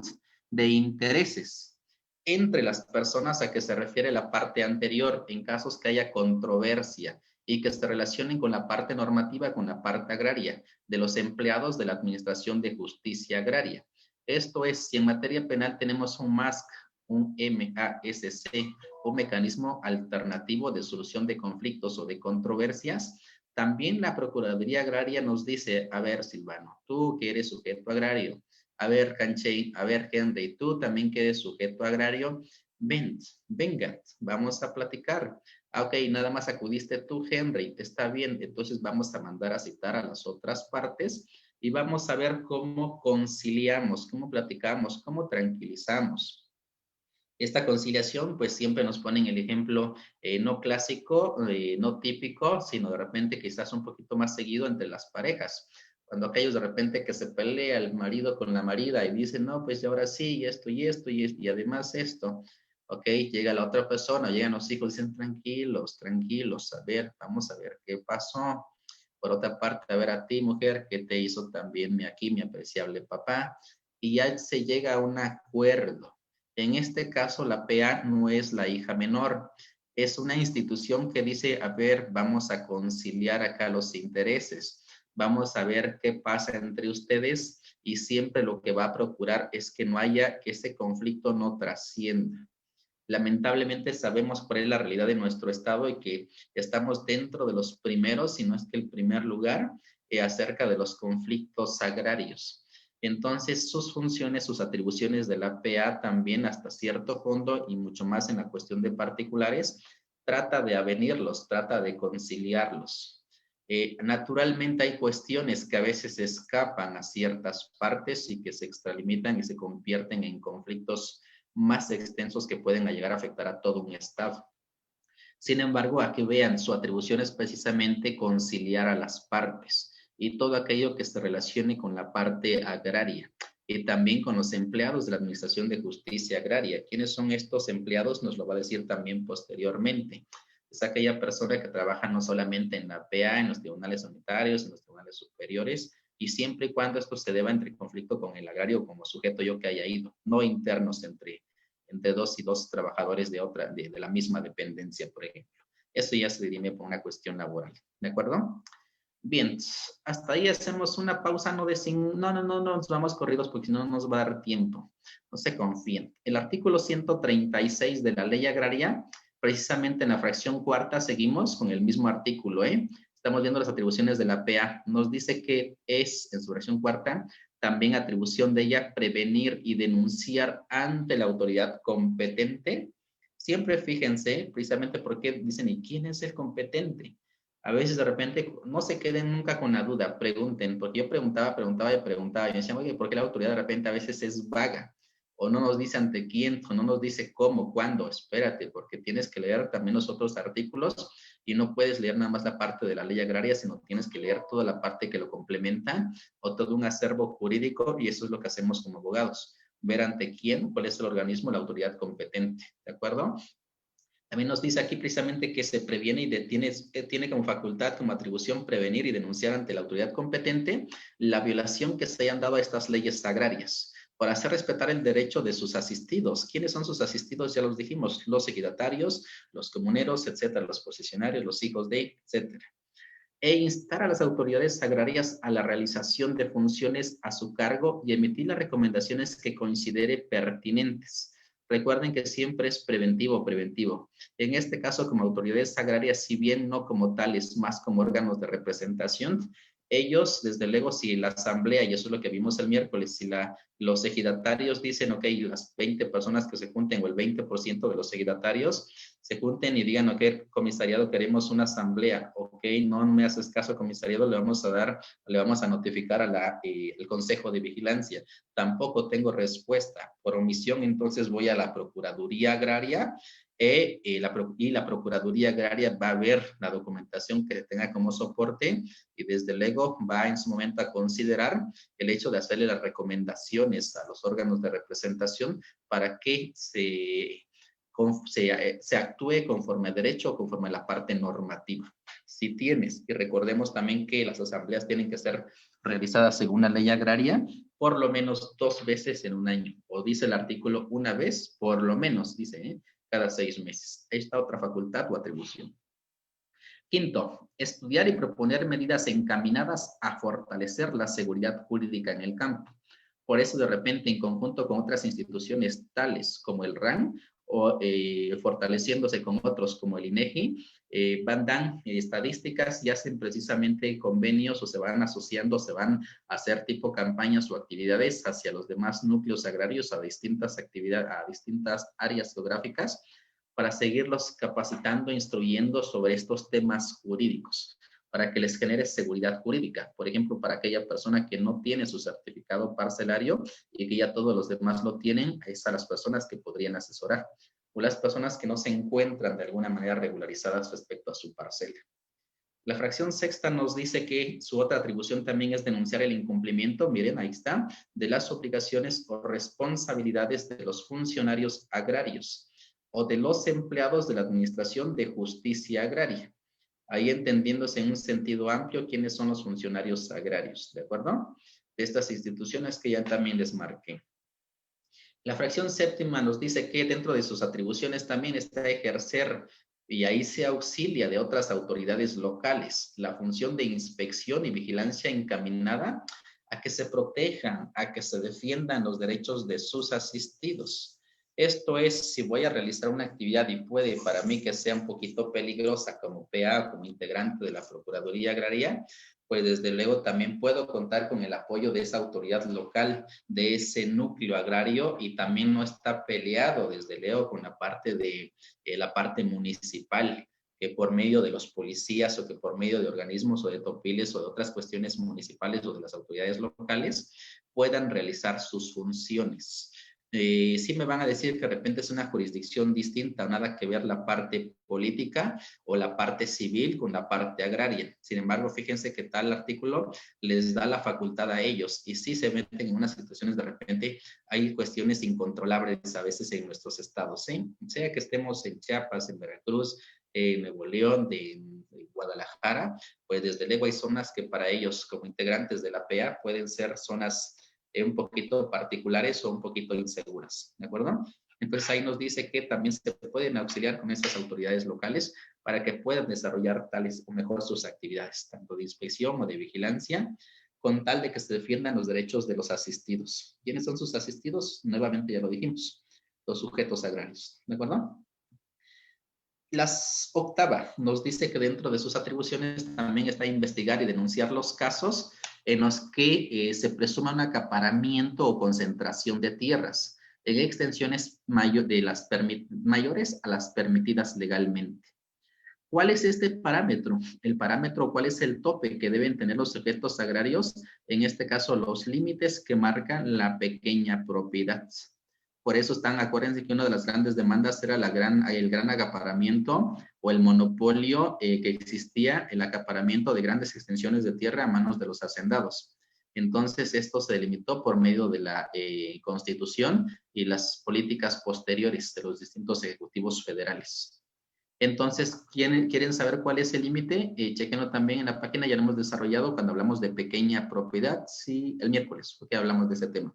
de intereses entre las personas a que se refiere la parte anterior, en casos que haya controversia y que se relacionen con la parte normativa, con la parte agraria, de los empleados de la Administración de Justicia Agraria. Esto es, si en materia penal tenemos un MASC, un MASC, un mecanismo alternativo de solución de conflictos o de controversias, también la Procuraduría Agraria nos dice, a ver, Silvano, tú que eres sujeto agrario, a ver, Canchey, a ver, Henry, tú también que eres sujeto agrario, venga, vamos a platicar. Ok, nada más acudiste tú, Henry, está bien, entonces vamos a mandar a citar a las otras partes y vamos a ver cómo conciliamos, cómo platicamos, cómo tranquilizamos. Esta conciliación, pues siempre nos ponen el ejemplo no clásico, no típico, sino de repente quizás un poquito más seguido entre las parejas. Cuando aquellos de repente que se pelea el marido con la marida y dicen, no, pues ahora sí, y esto, y esto, y esto, y además esto. Ok, llega la otra persona, llegan los hijos, dicen, tranquilos, tranquilos, a ver, vamos a ver qué pasó. Por otra parte, a ver a ti, mujer, ¿qué te hizo también mi apreciable papá? Y ya se llega a un acuerdo. En este caso, la PA no es la hija menor, es una institución que dice, a ver, vamos a conciliar acá los intereses, vamos a ver qué pasa entre ustedes y siempre lo que va a procurar es que no haya, que ese conflicto no trascienda. Lamentablemente sabemos cuál es la realidad de nuestro estado y que estamos dentro de los primeros, si no es que el primer lugar, acerca de los conflictos agrarios. Entonces, sus funciones, sus atribuciones de la PA también hasta cierto fondo y mucho más en la cuestión de particulares, trata de avenirlos, trata de conciliarlos. Naturalmente hay cuestiones que a veces escapan a ciertas partes y que se extralimitan y se convierten en conflictos más extensos que pueden llegar a afectar a todo un estado. Sin embargo, aquí vean, su atribución es precisamente conciliar a las partes y todo aquello que se relacione con la parte agraria y también con los empleados de la Administración de Justicia Agraria. ¿Quiénes son estos empleados? Nos lo va a decir también posteriormente. Es aquella persona que trabaja no solamente en la PA, en los tribunales unitarios, en los tribunales superiores, y siempre y cuando esto se deba entre conflicto con el agrario como sujeto yo que haya ido, no internos entre dos y dos trabajadores de la misma dependencia, por ejemplo. Eso ya se dirime por una cuestión laboral, ¿de acuerdo? Bien, hasta ahí hacemos una pausa, no nos vamos corridos porque si no nos va a dar tiempo, no se confíen. El artículo 136 de la Ley Agraria, precisamente en la fracción cuarta seguimos con el mismo artículo, Estamos viendo las atribuciones de la PA. Nos dice que es, en su fracción cuarta, también atribución de ella prevenir y denunciar ante la autoridad competente. Siempre fíjense, precisamente porque dicen, ¿y quién es el competente? A veces de repente no se queden nunca con la duda, pregunten, porque yo preguntaba, y me decían, oye, ¿por qué la autoridad de repente a veces es vaga? O no nos dice ante quién, o no nos dice cómo, cuándo, espérate, porque tienes que leer también los otros artículos y no puedes leer nada más la parte de la ley agraria, sino tienes que leer toda la parte que lo complementa o todo un acervo jurídico y eso es lo que hacemos como abogados, ver ante quién, cuál es el organismo, la autoridad competente, ¿de acuerdo? También nos dice aquí precisamente que se previene y tiene como facultad, como atribución, prevenir y denunciar ante la autoridad competente la violación que se hayan dado a estas leyes agrarias. para hacer respetar el derecho de sus asistidos. ¿Quiénes son sus asistidos? Ya los dijimos, los ejidatarios, los comuneros, etcétera, los posesionarios, los hijos de, etcétera. E instar a las autoridades agrarias a la realización de funciones a su cargo y emitir las recomendaciones que considere pertinentes. Recuerden que siempre es preventivo, preventivo. En este caso, como autoridades agrarias, si bien no como tales, más como órganos de representación, ellos, desde luego, si la asamblea, y eso es lo que vimos el miércoles, si los ejidatarios dicen, ok, las 20 personas que se junten o el 20% de los ejidatarios se junten y digan, ok, comisariado, queremos una asamblea, ok, no me haces caso, comisariado, le vamos a notificar al Consejo de Vigilancia. Tampoco tengo respuesta. Por omisión, entonces voy a la Procuraduría Agraria y la Procuraduría Agraria va a ver la documentación que tenga como soporte y desde luego va en su momento a considerar el hecho de hacerle las recomendaciones a los órganos de representación para que se actúe conforme a derecho o conforme a la parte normativa. Si tienes, y recordemos también que las asambleas tienen que ser realizadas según la ley agraria, por lo menos 2 veces en un año, o dice el artículo 1 vez, por lo menos, dice, cada 6 meses. Ahí está otra facultad o atribución. Quinto, estudiar y proponer medidas encaminadas a fortalecer la seguridad jurídica en el campo. Por eso, de repente, en conjunto con otras instituciones tales como el RAN, o fortaleciéndose con otros como el INEGI, dan estadísticas y hacen precisamente convenios o se van asociando, se van a hacer tipo campañas o actividades hacia los demás núcleos agrarios, a distintas actividades, a distintas áreas geográficas, para seguirlos capacitando, instruyendo sobre estos temas jurídicos, para que les genere seguridad jurídica. Por ejemplo, para aquella persona que no tiene su certificado parcelario y que ya todos los demás lo tienen, es a las personas que podrían asesorar, o las personas que no se encuentran de alguna manera regularizadas respecto a su parcela. La fracción sexta nos dice que su otra atribución también es denunciar el incumplimiento, miren, ahí está, de las obligaciones o responsabilidades de los funcionarios agrarios o de los empleados de la Administración de Justicia Agraria. Ahí entendiéndose en un sentido amplio quiénes son los funcionarios agrarios, ¿de acuerdo? De estas instituciones que ya también les marqué. La fracción séptima nos dice que dentro de sus atribuciones también está ejercer, y ahí se auxilia de otras autoridades locales, la función de inspección y vigilancia encaminada a que se protejan, a que se defiendan los derechos de sus asistidos. Esto es, si voy a realizar una actividad y puede para mí que sea un poquito peligrosa como PA, como integrante de la Procuraduría Agraria, pues desde luego también puedo contar con el apoyo de esa autoridad local, de ese núcleo agrario, y también no está peleado desde luego con la parte la parte municipal, que por medio de los policías o que por medio de organismos o de topiles o de otras cuestiones municipales o de las autoridades locales puedan realizar sus funciones. Sí me van a decir que de repente es una jurisdicción distinta, nada que ver la parte política o la parte civil con la parte agraria. Sin embargo, fíjense que tal artículo les da la facultad a ellos y sí se meten en unas situaciones, de repente hay cuestiones incontrolables a veces en nuestros estados, ¿sí? Sea que estemos en Chiapas, en Veracruz, en Nuevo León, de Guadalajara, pues desde luego hay zonas que para ellos como integrantes de la PA pueden ser zonas un poquito particulares o un poquito inseguras, ¿de acuerdo? Entonces ahí nos dice que también se pueden auxiliar con estas autoridades locales para que puedan desarrollar tales o mejor sus actividades, tanto de inspección o de vigilancia, con tal de que se defiendan los derechos de los asistidos. ¿Quiénes son sus asistidos? Nuevamente ya lo dijimos, los sujetos agrarios, ¿de acuerdo? La octava nos dice que dentro de sus atribuciones también está investigar y denunciar los casos en los que se presuma un acaparamiento o concentración de tierras en extensiones mayores a las permitidas legalmente. ¿Cuál es este parámetro? El parámetro, ¿cuál es el tope que deben tener los sujetos agrarios? En este caso, los límites que marcan la pequeña propiedad. Por eso acuérdense que una de las grandes demandas era el gran acaparamiento o el monopolio que existía, el acaparamiento de grandes extensiones de tierra a manos de los hacendados. Entonces, esto se delimitó por medio de la Constitución y las políticas posteriores de los distintos ejecutivos federales. Entonces, ¿quieren saber cuál es el límite? Chequenlo también en la página, ya lo hemos desarrollado cuando hablamos de pequeña propiedad, sí, el miércoles, porque hablamos de ese tema.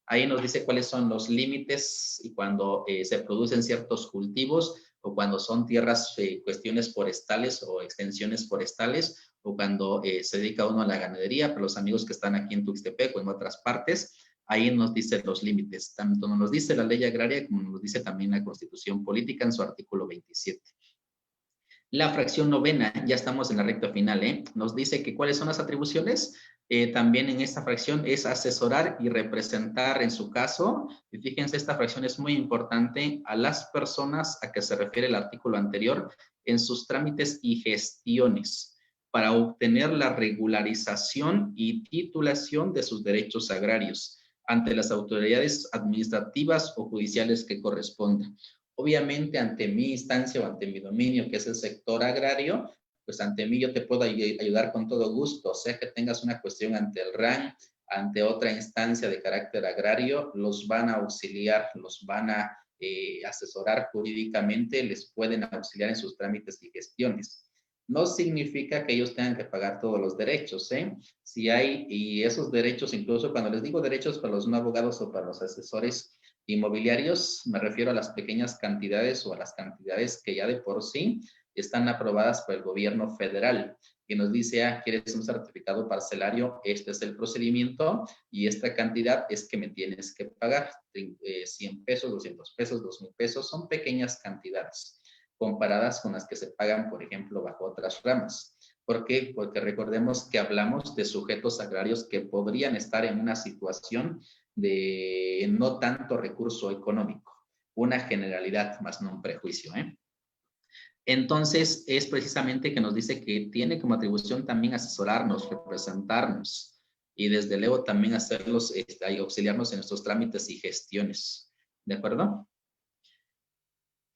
Ahí nos dice cuáles son los límites y cuando se producen ciertos cultivos o cuando son tierras, cuestiones forestales o extensiones forestales o cuando se dedica uno a la ganadería. Para los amigos que están aquí en Tuxtepec o en otras partes, ahí nos dice los límites. Tanto nos dice la ley agraria como nos dice también la Constitución Política en su artículo 27. La fracción novena, ya estamos en la recta final, nos dice que cuáles son las atribuciones. También en esta fracción es asesorar y representar en su caso, y fíjense, esta fracción es muy importante, a las personas a que se refiere el artículo anterior en sus trámites y gestiones para obtener la regularización y titulación de sus derechos agrarios ante las autoridades administrativas o judiciales que correspondan. Obviamente, ante mi instancia o ante mi dominio, que es el sector agrario, pues ante mí yo te puedo ayudar con todo gusto. O sea que tengas una cuestión ante el RAN, ante otra instancia de carácter agrario, los van a auxiliar, los van a asesorar jurídicamente, les pueden auxiliar en sus trámites y gestiones. No significa que ellos tengan que pagar todos los derechos, Si hay, y esos derechos, incluso cuando les digo derechos para los no abogados o para los asesores inmobiliarios, me refiero a las pequeñas cantidades o a las cantidades que ya de por sí están aprobadas por el gobierno federal, que nos dice, ¿quieres un certificado parcelario? Este es el procedimiento y esta cantidad es que me tienes que pagar. 100 pesos, 200 pesos, 2,000 pesos, son pequeñas cantidades comparadas con las que se pagan, por ejemplo, bajo otras ramas. ¿Por qué? Porque recordemos que hablamos de sujetos agrarios que podrían estar en una situación de no tanto recurso económico, una generalidad más no un prejuicio. Entonces, es precisamente que nos dice que tiene como atribución también asesorarnos, representarnos y desde luego también hacerlos, auxiliarnos en nuestros trámites y gestiones. ¿De acuerdo?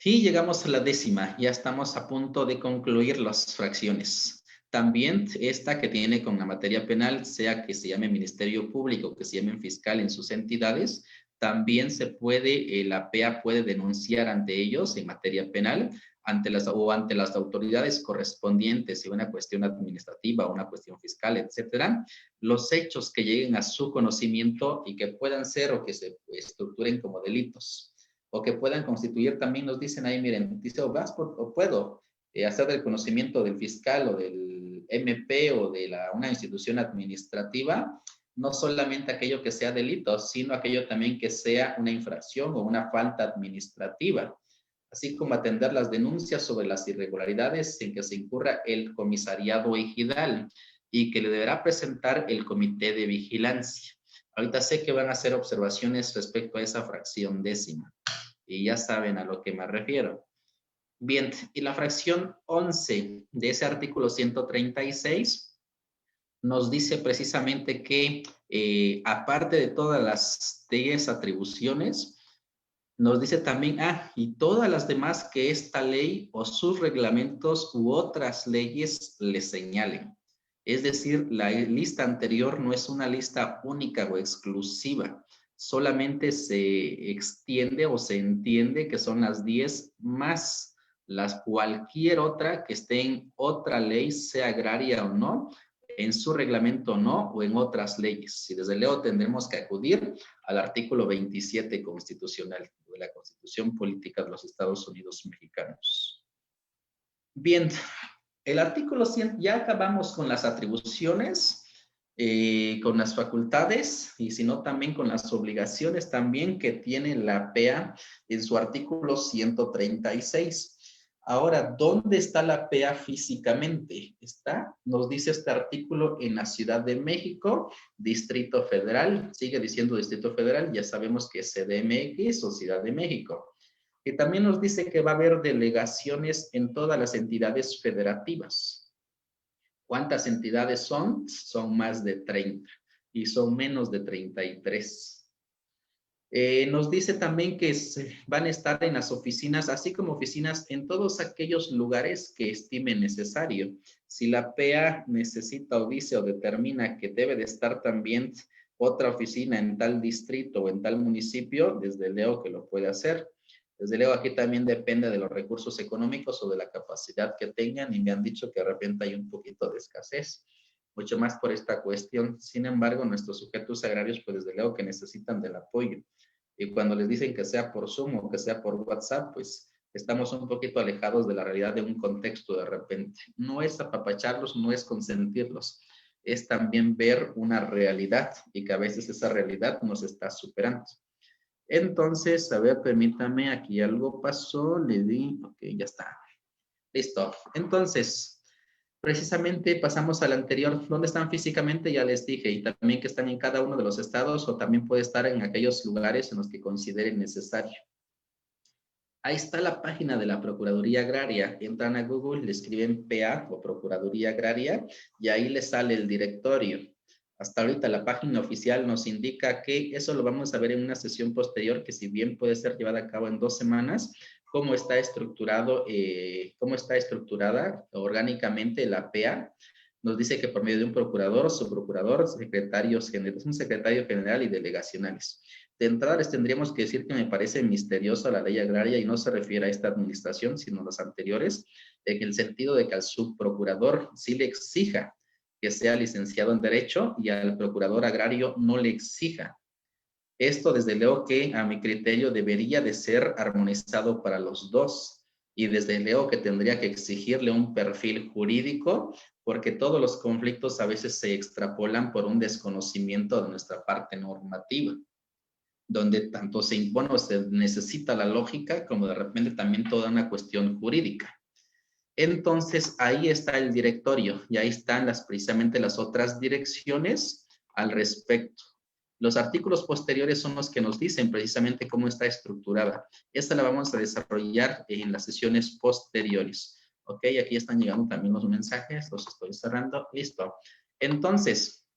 Y llegamos a la 10ª, ya estamos a punto de concluir las fracciones. También esta que tiene con la materia penal, sea que se llame Ministerio Público, que se llame fiscal en sus entidades, también se puede, la PEA puede denunciar ante ellos en materia penal, ante las autoridades correspondientes, si una cuestión administrativa, una cuestión fiscal, etcétera, los hechos que lleguen a su conocimiento y que puedan ser o que se estructuren como delitos, o que puedan constituir, también nos dicen ahí, miren, dice, o puedo hacer del conocimiento del fiscal o del MP o de una institución administrativa, no solamente aquello que sea delito, sino aquello también que sea una infracción o una falta administrativa, así como atender las denuncias sobre las irregularidades en que se incurra el comisariado ejidal y que le deberá presentar el comité de vigilancia. Ahorita sé que van a hacer observaciones respecto a esa fracción 10ª y ya saben a lo que me refiero. Bien, y la fracción 11 de ese artículo 136 nos dice precisamente que aparte de todas las 10 atribuciones, nos dice también, y todas las demás que esta ley o sus reglamentos u otras leyes le señalen. Es decir, la lista anterior no es una lista única o exclusiva, solamente se extiende o se entiende que son las 10 más cualquier otra que esté en otra ley, sea agraria o no, en su reglamento no, o en otras leyes. Y desde luego tendremos que acudir al artículo 27 constitucional de la Constitución Política de los Estados Unidos Mexicanos. Bien, el artículo 100, ya acabamos con las atribuciones, con las facultades y si no también con las obligaciones también que tiene la PEA en su artículo 136. Ahora, ¿dónde está la PEA físicamente? Nos dice este artículo, en la Ciudad de México, Distrito Federal. Sigue diciendo Distrito Federal, ya sabemos que es CDMX o Ciudad de México. Y también nos dice que va a haber delegaciones en todas las entidades federativas. ¿Cuántas entidades son? Son más de 30 y son menos de 33. Nos dice también que van a estar en las oficinas, así como oficinas en todos aquellos lugares que estime necesario. Si la PEA necesita o dice o determina que debe de estar también otra oficina en tal distrito o en tal municipio, desde luego que lo puede hacer. Desde luego aquí también depende de los recursos económicos o de la capacidad que tengan y me han dicho que de repente hay un poquito de escasez. mucho más por esta cuestión. Sin embargo, nuestros sujetos agrarios, pues desde luego que necesitan del apoyo. Y cuando les dicen que sea por Zoom o que sea por WhatsApp, pues estamos un poquito alejados de la realidad de un contexto de repente. No es apapacharlos, no es consentirlos, es también ver una realidad y que a veces esa realidad nos está superando. Entonces, a ver, permítame, aquí algo pasó, le di, ok, ya está. Listo. Entonces, precisamente pasamos al anterior. ¿Dónde están físicamente? Ya les dije. Y también que están en cada uno de los estados o también puede estar en aquellos lugares en los que consideren necesario. Ahí está la página de la Procuraduría Agraria. Entran a Google, le escriben PA o Procuraduría Agraria y ahí les sale el directorio. Hasta ahorita la página oficial nos indica que eso lo vamos a ver en una sesión posterior que si bien puede ser llevada a cabo en 2 semanas, cómo está estructurada orgánicamente la PA. Nos dice que por medio de un procurador, subprocurador, secretarios generales, un secretario general y delegacionales. De entrada les tendríamos que decir que me parece misteriosa la ley agraria y no se refiere a esta administración, sino a las anteriores, en el sentido de que al subprocurador sí le exija que sea licenciado en Derecho y al procurador agrario no le exija. Esto, desde luego que a mi criterio debería de ser armonizado para los dos y desde luego que tendría que exigirle un perfil jurídico porque todos los conflictos a veces se extrapolan por un desconocimiento de nuestra parte normativa, donde tanto se impone o se necesita la lógica como de repente también toda una cuestión jurídica. Entonces, ahí está el directorio y ahí están precisamente las otras direcciones al respecto. Los artículos posteriores son los que nos dicen precisamente cómo está estructurada. Esta la vamos a desarrollar en las sesiones posteriores. Ok, aquí están llegando también los mensajes, los estoy cerrando. Listo. Entonces,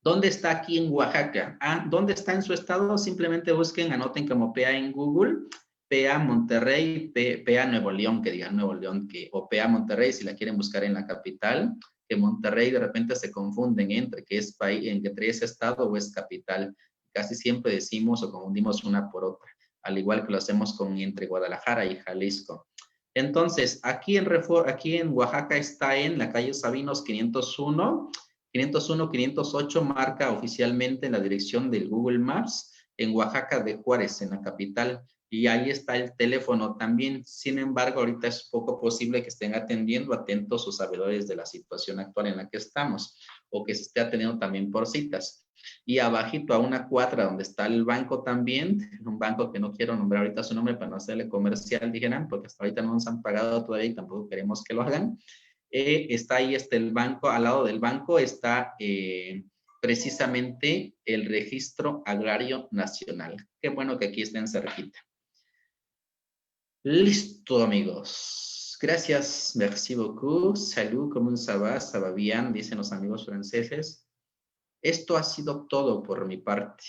¿dónde está aquí en Oaxaca? ¿Dónde está en su estado? Simplemente busquen, anoten como PA en Google. PA Monterrey, PA Nuevo León, que digan Nuevo León, o PA Monterrey si la quieren buscar en la capital, que Monterrey de repente se confunden entre que es país, entre es estado o es capital. Casi siempre decimos o confundimos una por otra, al igual que lo hacemos entre Guadalajara y Jalisco. Entonces, aquí en Oaxaca está en la calle Sabinos 501, 508 marca oficialmente la dirección del Google Maps en Oaxaca de Juárez, en la capital. Y ahí está el teléfono también. Sin embargo, ahorita es poco posible que estén atendiendo atentos o sabedores de la situación actual en la que estamos o que se esté atendiendo también por citas. Y abajito a una cuadra donde está el banco también, un banco que no quiero nombrar ahorita su nombre para no hacerle comercial, dijeran, porque hasta ahorita no nos han pagado todavía y tampoco queremos que lo hagan. Está ahí el banco, al lado del banco está precisamente el Registro Agrario Nacional. Qué bueno que aquí estén cerquita. Listo, amigos. Gracias. Merci beaucoup. Salut, comment ça va? Ça va bien, dicen los amigos franceses. Esto ha sido todo por mi parte.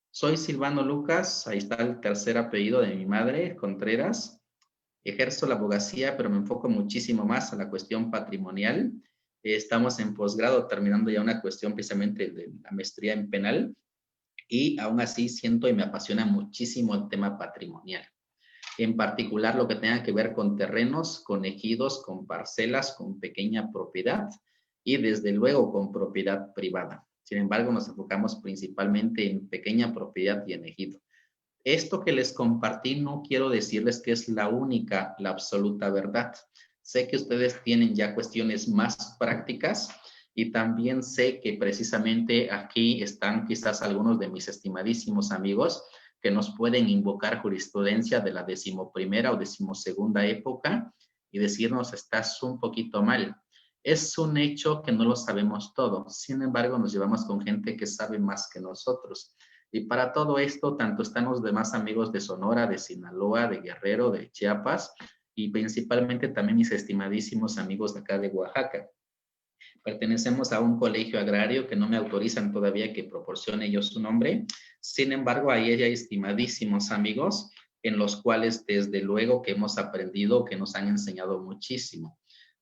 Soy Silvano Lucas. Ahí está el tercer apellido de mi madre, Contreras. Ejerzo la abogacía, pero me enfoco muchísimo más a la cuestión patrimonial. Estamos en posgrado, terminando ya una cuestión precisamente de la maestría en penal. Y aún así siento y me apasiona muchísimo el tema patrimonial. En particular lo que tenga que ver con terrenos, con ejidos, con parcelas, con pequeña propiedad y desde luego con propiedad privada. Sin embargo, nos enfocamos principalmente en pequeña propiedad y en ejido. Esto que les compartí no quiero decirles que es la única, la absoluta verdad. Sé que ustedes tienen ya cuestiones más prácticas y también sé que precisamente aquí están quizás algunos de mis estimadísimos amigos que nos pueden invocar jurisprudencia de la 11ª o 12ª época y decirnos estás un poquito mal. Es un hecho que no lo sabemos todo. Sin embargo, nos llevamos con gente que sabe más que nosotros. Y para todo esto, tanto están los demás amigos de Sonora, de Sinaloa, de Guerrero, de Chiapas, y principalmente también mis estimadísimos amigos de acá de Oaxaca. Pertenecemos a un colegio agrario que no me autorizan todavía que proporcione yo su nombre. Sin embargo, ahí hay estimadísimos amigos en los cuales desde luego que hemos aprendido, que nos han enseñado muchísimo.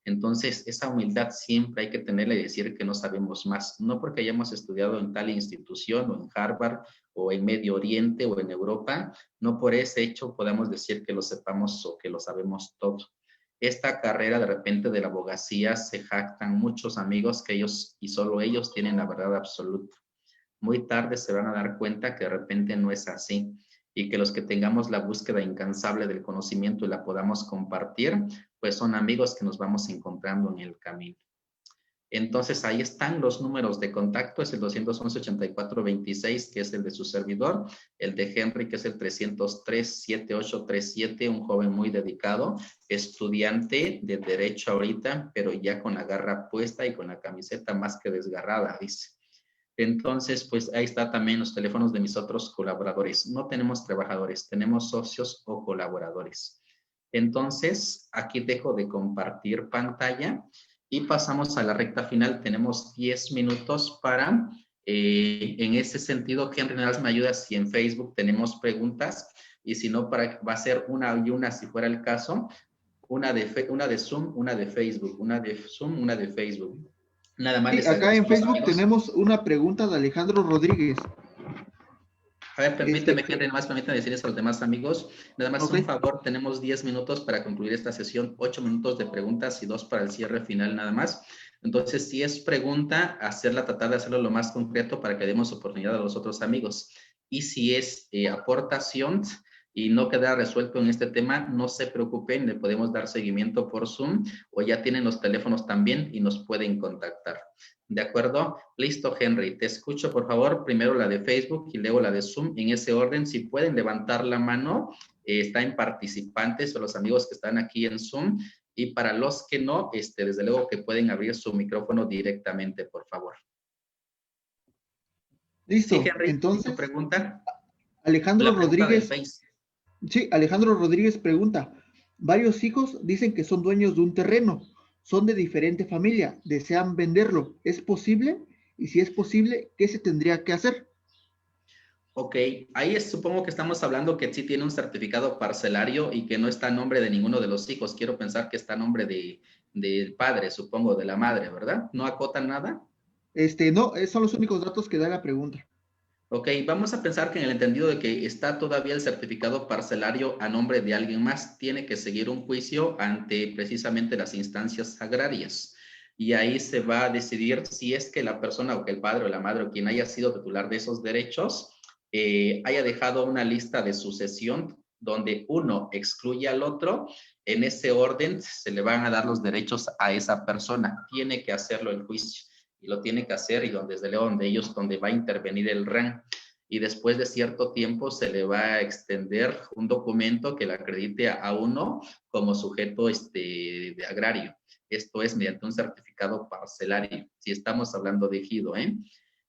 Entonces, esa humildad siempre hay que tenerla y decir que no sabemos más, no porque hayamos estudiado en tal institución o en Harvard o en Medio Oriente o en Europa, no por ese hecho podamos decir que lo sepamos o que lo sabemos todo. esta carrera de repente de la abogacía se jactan muchos amigos que ellos y solo ellos tienen la verdad absoluta. Muy tarde se van a dar cuenta que de repente no es así y que los que tengamos la búsqueda incansable del conocimiento y la podamos compartir, pues son amigos que nos vamos encontrando en el camino. Entonces, ahí están los números de contacto, es el 211-8426, que es el de su servidor, el de Henry, que es el 303-7837, un joven muy dedicado, estudiante de Derecho ahorita, pero ya con la garra puesta y con la camiseta más que desgarrada, dice. Entonces, pues ahí está también los teléfonos de mis otros colaboradores. No tenemos trabajadores, tenemos socios o colaboradores. Entonces, aquí dejo de compartir pantalla y pasamos a la recta final. Tenemos 10 minutos para, en ese sentido, Henry, nada más me ayuda si en Facebook tenemos preguntas y si no, va a ser una y una si fuera el caso, una de Zoom, una de Facebook, una de Zoom, una de Facebook. Nada más. Sí, acá en Facebook tenemos una pregunta de Alejandro Rodríguez. A ver, permíteme, Henry, nada más permítame decirles a los demás amigos, nada más Okay. un favor, tenemos 10 minutos para concluir esta sesión, 8 minutos de preguntas y 2 para el cierre final nada más. Entonces, si es pregunta, tratar de hacerlo lo más concreto para que demos oportunidad a los otros amigos. Y si es aportación y no queda resuelto en este tema, no se preocupen, le podemos dar seguimiento por Zoom o ya tienen los teléfonos también y nos pueden contactar. ¿De acuerdo? Listo, Henry. Te escucho, por favor. Primero la de Facebook y luego la de Zoom. En ese orden, si pueden levantar la mano, está en participantes o los amigos que están aquí en Zoom. Y para los que no, desde luego que pueden abrir su micrófono directamente, por favor. Listo. Sí, Henry, entonces, ¿tu pregunta? Alejandro Rodríguez. Sí, Alejandro Rodríguez pregunta, varios hijos dicen que son dueños de un terreno, son de diferente familia, desean venderlo, ¿es posible? Y si es posible, ¿qué se tendría que hacer? Ok, ahí supongo que estamos hablando que sí tiene un certificado parcelario y que no está a nombre de ninguno de los hijos. Quiero pensar que está a nombre del padre, supongo, de la madre, ¿verdad? ¿No acotan nada? No, son los únicos datos que da la pregunta. Ok, vamos a pensar que en el entendido de que está todavía el certificado parcelario a nombre de alguien más, tiene que seguir un juicio ante precisamente las instancias agrarias. Y ahí se va a decidir si es que la persona o que el padre o la madre o quien haya sido titular de esos derechos haya dejado una lista de sucesión donde uno excluye al otro. En ese orden se le van a dar los derechos a esa persona. Tiene que hacerlo el juicio. Y lo tiene que hacer y desde luego donde va a intervenir el RAN. Y después de cierto tiempo se le va a extender un documento que le acredite a uno como sujeto de agrario. Esto es mediante un certificado parcelario, si estamos hablando de ejido, ¿eh?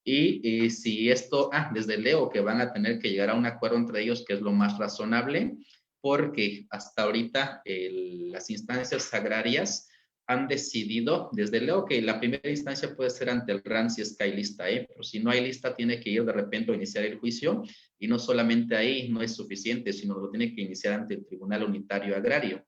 Y si esto, desde luego que van a tener que llegar a un acuerdo entre ellos, que es lo más razonable, porque hasta ahorita las instancias agrarias han decidido, desde luego que la primera instancia puede ser ante el RAN si es que hay lista, pero si no hay lista tiene que ir de repente a iniciar el juicio y no solamente ahí no es suficiente, sino lo tiene que iniciar ante el Tribunal Unitario Agrario.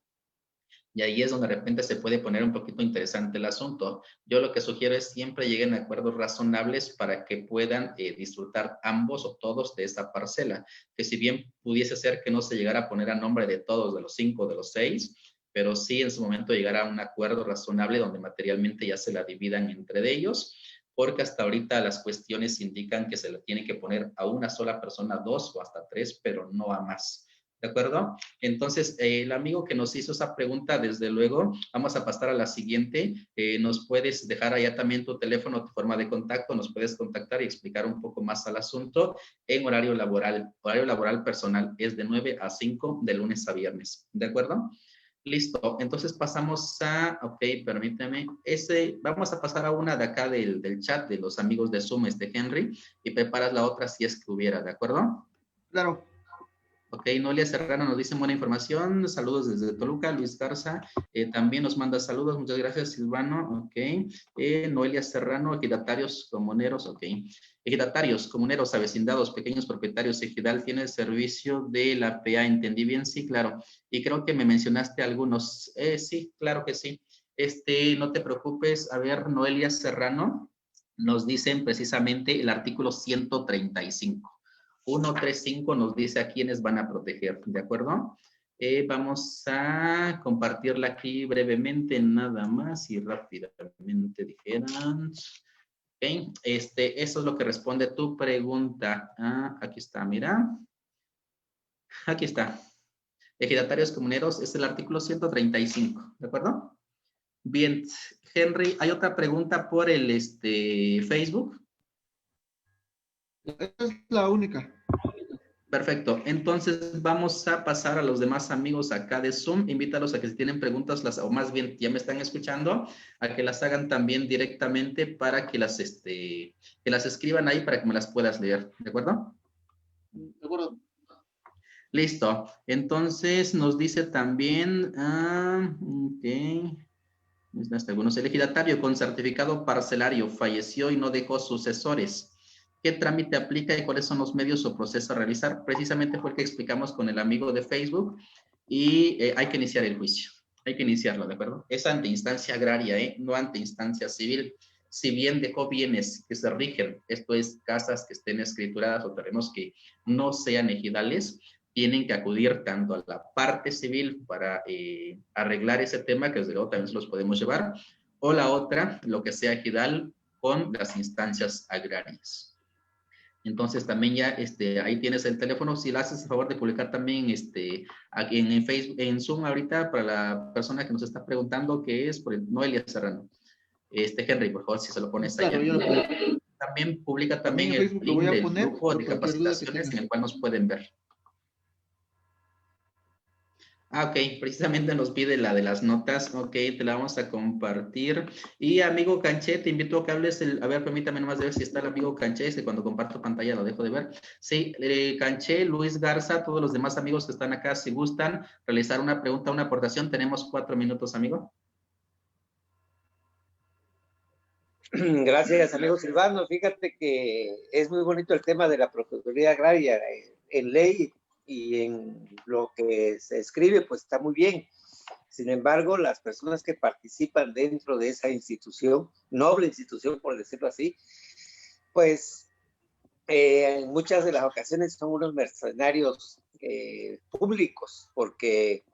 Y ahí es donde de repente se puede poner un poquito interesante el asunto. Yo lo que sugiero es siempre lleguen a acuerdos razonables para que puedan disfrutar ambos o todos de esa parcela, que si bien pudiese ser que no se llegara a poner a nombre de todos, de los 5, de los 6, pero sí en su momento llegar a un acuerdo razonable donde materialmente ya se la dividan entre ellos, porque hasta ahorita las cuestiones indican que se le tiene que poner a una sola persona 2 o hasta 3, pero no a más. ¿De acuerdo? Entonces, el amigo que nos hizo esa pregunta, desde luego, vamos a pasar a la siguiente. Nos puedes dejar allá también tu teléfono, tu forma de contacto, nos puedes contactar y explicar un poco más al asunto en horario laboral. Horario laboral personal es de 9 a 5 de lunes a viernes. ¿De acuerdo? Listo, entonces pasamos ok, permíteme, vamos a pasar a una de acá del chat de los amigos de Zoom, Henry, y preparas la otra si es que hubiera, ¿de acuerdo? Claro. Ok, Noelia Serrano nos dice buena información, saludos desde Toluca. Luis Garza también nos manda saludos, muchas gracias Silvano, ok. Noelia Serrano, ejidatarios comuneros, ok. Ejidatarios, comuneros, avecindados, pequeños propietarios, ejidal, ¿tiene el servicio de la PA? ¿Entendí bien? Sí, claro. Y creo que me mencionaste algunos, sí, claro que sí. No te preocupes, a ver, Noelia Serrano, nos dicen precisamente el artículo 135. 135 nos dice a quiénes van a proteger, ¿de acuerdo? Vamos a compartirla aquí brevemente, nada más y rápidamente dijeran. Ok, eso es lo que responde tu pregunta. Ah, aquí está, mira. Aquí está. Ejidatarios comuneros es el artículo 135, ¿de acuerdo? Bien, Henry, ¿hay otra pregunta por el Facebook? Esa es la única. Perfecto, entonces vamos a pasar a los demás amigos acá de Zoom. Invítalos a que si tienen preguntas, o más bien ya me están escuchando, a que las hagan también directamente para que que las escriban ahí para que me las puedas leer, ¿de acuerdo? De acuerdo. Listo, entonces nos dice también, algunos, el ejidatario con certificado parcelario falleció y no dejó sucesores. ¿Qué trámite aplica y cuáles son los medios o procesos a realizar? Precisamente fue el que explicamos con el amigo de Facebook y hay que iniciar el juicio. Hay que iniciarlo, ¿de acuerdo? Es ante instancia agraria, no ante instancia civil. Si bien dejó bienes que se rigen, esto es casas que estén escrituradas o terrenos que no sean ejidales, tienen que acudir tanto a la parte civil para arreglar ese tema, que desde luego también se los podemos llevar, o la otra, lo que sea ejidal, con las instancias agrarias. Entonces también ya ahí tienes el teléfono. Si le haces el favor de publicar también aquí en Facebook, en Zoom ahorita, para la persona que nos está preguntando, que es por Noelia Serrano. Henry, por favor, si se lo pones allá. Claro, yo lo publico. También publica También también en el Facebook lo link voy a del poner grupo por de cualquier duda que capacitaciones tengas. en el cual nos pueden ver. Ah, ok, precisamente nos pide la de las notas. Ok, te la vamos a compartir. Y amigo Canché, te invito a que hables a ver, permítame nomás de ver si está el amigo Canché, que cuando comparto pantalla lo dejo de ver. Sí, Canché, Luis Garza, todos los demás amigos que están acá, si gustan realizar una pregunta, una aportación, tenemos 4 minutos, amigo. Gracias, amigo Silvano. Fíjate que es muy bonito el tema de la Procuraduría Agraria. En ley y en lo que se escribe, pues está muy bien. Sin embargo, las personas que participan dentro de esa institución, noble institución, por decirlo así, pues en muchas de las ocasiones son unos mercenarios públicos, porque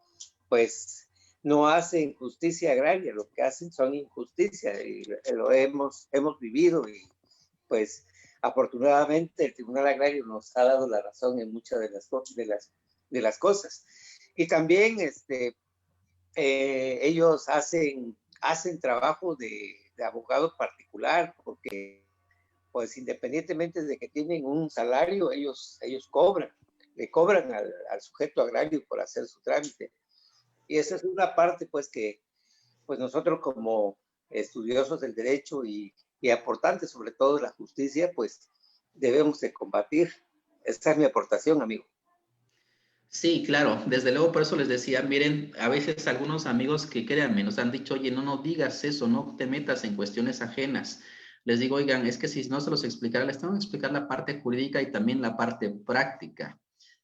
pues no hacen justicia agraria, lo que hacen son injusticia, y lo hemos vivido, y pues afortunadamente el Tribunal Agrario nos ha dado la razón en muchas de las cosas. Y también ellos hacen trabajo de abogado particular, porque pues independientemente de que tienen un salario, ellos le cobran al sujeto agrario por hacer su trámite. Y esa es una parte pues que pues nosotros como estudiosos del derecho y aportantes sobre todo de la justicia, pues debemos de combatir. Esa es mi aportación, amigo. Sí, claro, desde luego por eso les decía, miren, a veces algunos amigos que créanme nos han dicho, oye, no digas eso, no te metas en cuestiones ajenas. Les digo, oigan, es que si no se los explicara, les tengo que explicar la parte jurídica y también la parte práctica.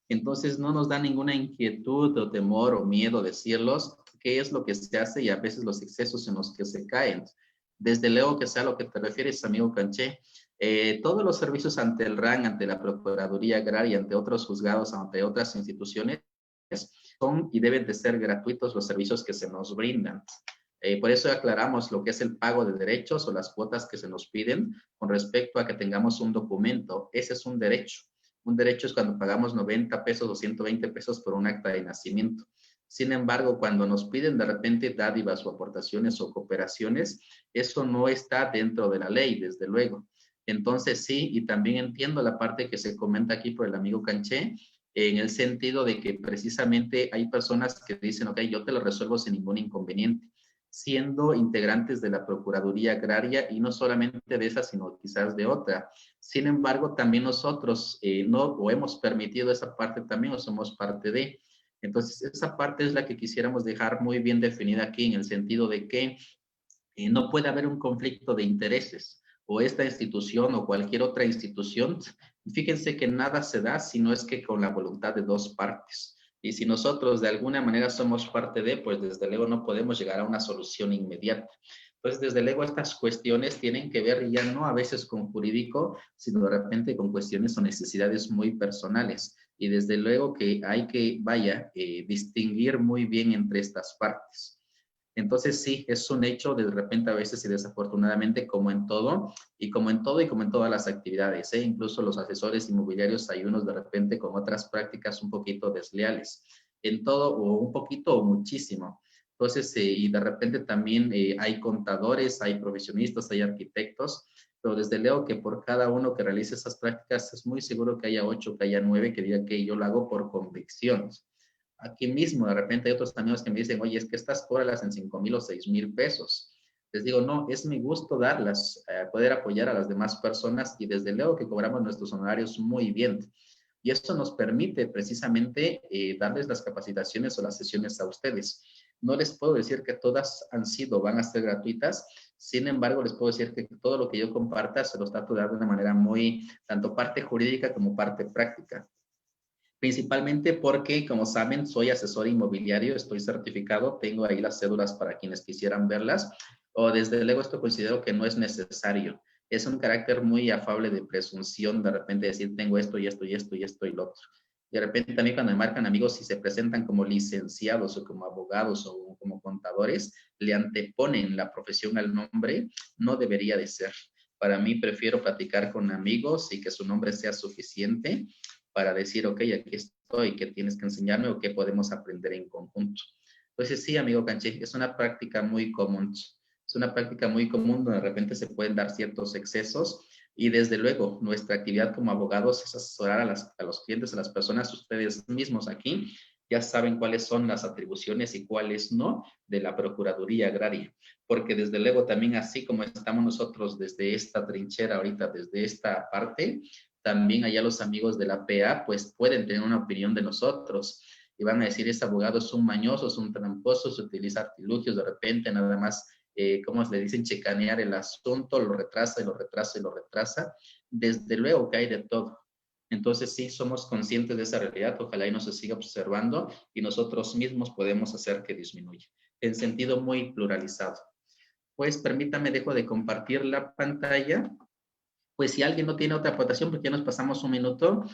Entonces no nos da ninguna inquietud o temor o miedo decirlos qué es lo que se hace y a veces los excesos en los que se caen. Desde luego que sea a lo que te refieres, amigo Canché, todos los servicios ante el RAN, ante la Procuraduría Agraria, ante otros juzgados, ante otras instituciones, son y deben de ser gratuitos los servicios que se nos brindan. Por eso aclaramos lo que es el pago de derechos o las cuotas que se nos piden con respecto a que tengamos un documento. Ese es un derecho. Un derecho es cuando pagamos 90 pesos o 120 pesos por un acta de nacimiento. Sin embargo, cuando nos piden de repente dádivas o aportaciones o cooperaciones, eso no está dentro de la ley, desde luego. Entonces sí, y también entiendo la parte que se comenta aquí por el amigo Canché, en el sentido de que precisamente hay personas que dicen, ok, yo te lo resuelvo sin ningún inconveniente, siendo integrantes de la Procuraduría Agraria y no solamente de esa, sino quizás de otra. Sin embargo, también nosotros no o hemos permitido esa parte también o somos parte de. Entonces, esa parte es la que quisiéramos dejar muy bien definida aquí en el sentido de que no puede haber un conflicto de intereses o esta institución o cualquier otra institución. Fíjense que nada se da si no es que con la voluntad de dos partes. Y si nosotros de alguna manera somos parte de, pues desde luego no podemos llegar a una solución inmediata. Entonces, desde luego estas cuestiones tienen que ver ya no a veces con jurídico, sino de repente con cuestiones o necesidades muy personales. Y desde luego que hay que, distinguir muy bien entre estas partes. Entonces sí, es un hecho de repente a veces y desafortunadamente como en todo y como en todo y como en todas las actividades, ¿eh? Incluso los asesores inmobiliarios hay unos de repente con otras prácticas un poquito desleales, en todo o un poquito o muchísimo. Entonces, y de repente también hay contadores, hay profesionistas, hay arquitectos, pero desde luego que por cada uno que realice esas prácticas es muy seguro que haya 8, que haya 9 que digan que yo lo hago por convicción. Aquí mismo, de repente hay otros amigos que me dicen, oye, es que estas cóbralas en 5,000 o 6,000 pesos. Les digo, no, es mi gusto darlas, poder apoyar a las demás personas y desde luego que cobramos nuestros honorarios muy bien. Y esto nos permite precisamente darles las capacitaciones o las sesiones a ustedes. No les puedo decir que todas van a ser gratuitas. Sin embargo, les puedo decir que todo lo que yo comparta se los trato de dar de una manera muy, tanto parte jurídica como parte práctica. Principalmente porque, como saben, soy asesor inmobiliario, estoy certificado, tengo ahí las cédulas para quienes quisieran verlas, o desde luego esto considero que no es necesario. Es un carácter muy afable de presunción, de repente decir, tengo esto y esto y esto y esto y lo otro. De repente a mí cuando me marcan amigos y se presentan como licenciados o como abogados o como contadores, le anteponen la profesión al nombre, no debería de ser. Para mí prefiero platicar con amigos y que su nombre sea suficiente para decir, ok, aquí estoy, ¿qué tienes que enseñarme o qué podemos aprender en conjunto? Entonces, sí, amigo Canché, es una práctica muy común. Es una práctica muy común donde de repente se pueden dar ciertos excesos y desde luego nuestra actividad como abogados es asesorar a los clientes, a las personas, ustedes mismos aquí, ya saben cuáles son las atribuciones y cuáles no de la Procuraduría Agraria, porque desde luego también así como estamos nosotros desde esta trinchera ahorita, desde esta parte, también allá los amigos de la PA pues pueden tener una opinión de nosotros y van a decir, ese abogado es un mañoso, es un tramposo, se utiliza artilugios de repente, nada más, ¿cómo le dicen? Checanear el asunto, lo retrasa y lo retrasa y lo retrasa. Desde luego que hay de todo. Entonces sí, somos conscientes de esa realidad, ojalá y no se siga observando y nosotros mismos podemos hacer que disminuya, en sentido muy pluralizado. Pues permítame, dejo de compartir la pantalla. Pues si alguien no tiene otra aportación, porque ya nos pasamos un minuto,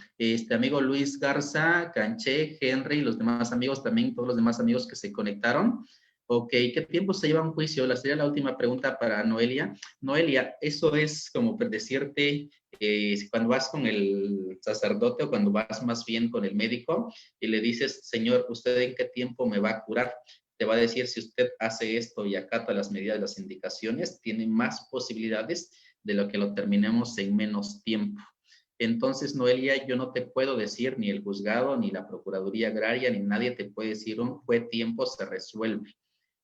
amigo Luis Garza, Canché, Henry, los demás amigos también, todos los demás amigos que se conectaron. Ok, ¿qué tiempo se lleva un juicio? Sería la última pregunta para Noelia. Noelia, eso es como decirte, cuando vas con el sacerdote o cuando vas más bien con el médico y le dices, señor, ¿usted en qué tiempo me va a curar? Te va a decir, si usted hace esto y acata las medidas, las indicaciones, tiene más posibilidades de lo que lo terminemos en menos tiempo. Entonces, Noelia, yo no te puedo decir, ni el juzgado, ni la Procuraduría Agraria, ni nadie te puede decir, fue tiempo, se resuelve.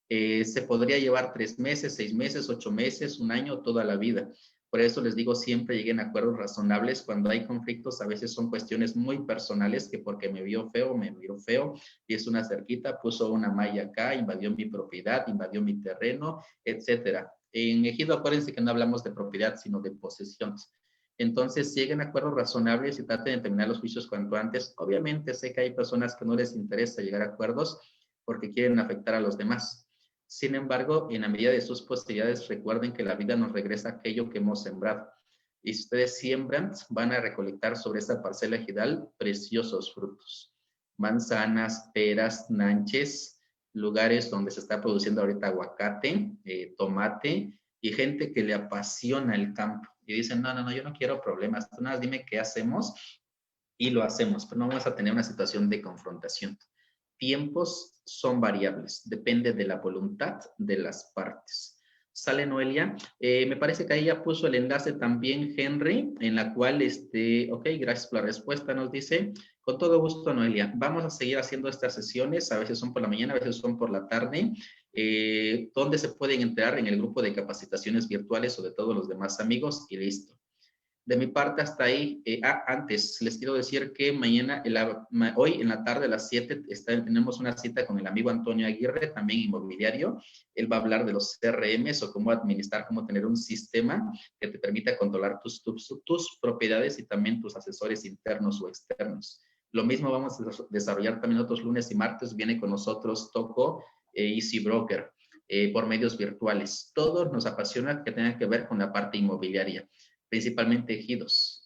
Se podría llevar 3 meses, 6 meses, 8 meses, un año, toda la vida. Por eso les digo, siempre lleguen a acuerdos razonables. Cuando hay conflictos, a veces son cuestiones muy personales, que porque me vio feo, y es una cerquita, puso una malla acá, invadió mi propiedad, invadió mi terreno, etcétera. En Ejido, acuérdense que no hablamos de propiedad, sino de posesiones. Entonces, lleguen a acuerdos razonables y traten de terminar los juicios cuanto antes. Obviamente, sé que hay personas que no les interesa llegar a acuerdos porque quieren afectar a los demás. Sin embargo, en la medida de sus posibilidades, recuerden que la vida nos regresa aquello que hemos sembrado. Y si ustedes siembran, van a recolectar sobre esta parcela ejidal preciosos frutos. Manzanas, peras, nanches, lugares donde se está produciendo ahorita aguacate, tomate, y gente que le apasiona el campo. Y dicen, no, yo no quiero problemas, tú nada, dime qué hacemos y lo hacemos, pero no vamos a tener una situación de confrontación. Tiempos son variables, depende de la voluntad de las partes. ¿Sale, Noelia? Me parece que ahí ya puso el enlace también Henry, en la cual, ok, gracias por la respuesta, nos dice. Con todo gusto, Noelia. Vamos a seguir haciendo estas sesiones, a veces son por la mañana, a veces son por la tarde, donde se pueden enterar en el grupo de capacitaciones virtuales o de todos los demás amigos y listo. De mi parte hasta ahí. Antes les quiero decir que mañana, hoy en la tarde a las 7 tenemos una cita con el amigo Antonio Aguirre, también inmobiliario. Él va a hablar de los CRMs o cómo administrar, cómo tener un sistema que te permita controlar tus propiedades y también tus asesores internos o externos. Lo mismo vamos a desarrollar también otros lunes y martes. Viene con nosotros Toco Easy Broker por medios virtuales. Todo nos apasiona que tenga que ver con la parte inmobiliaria. principalmente ejidos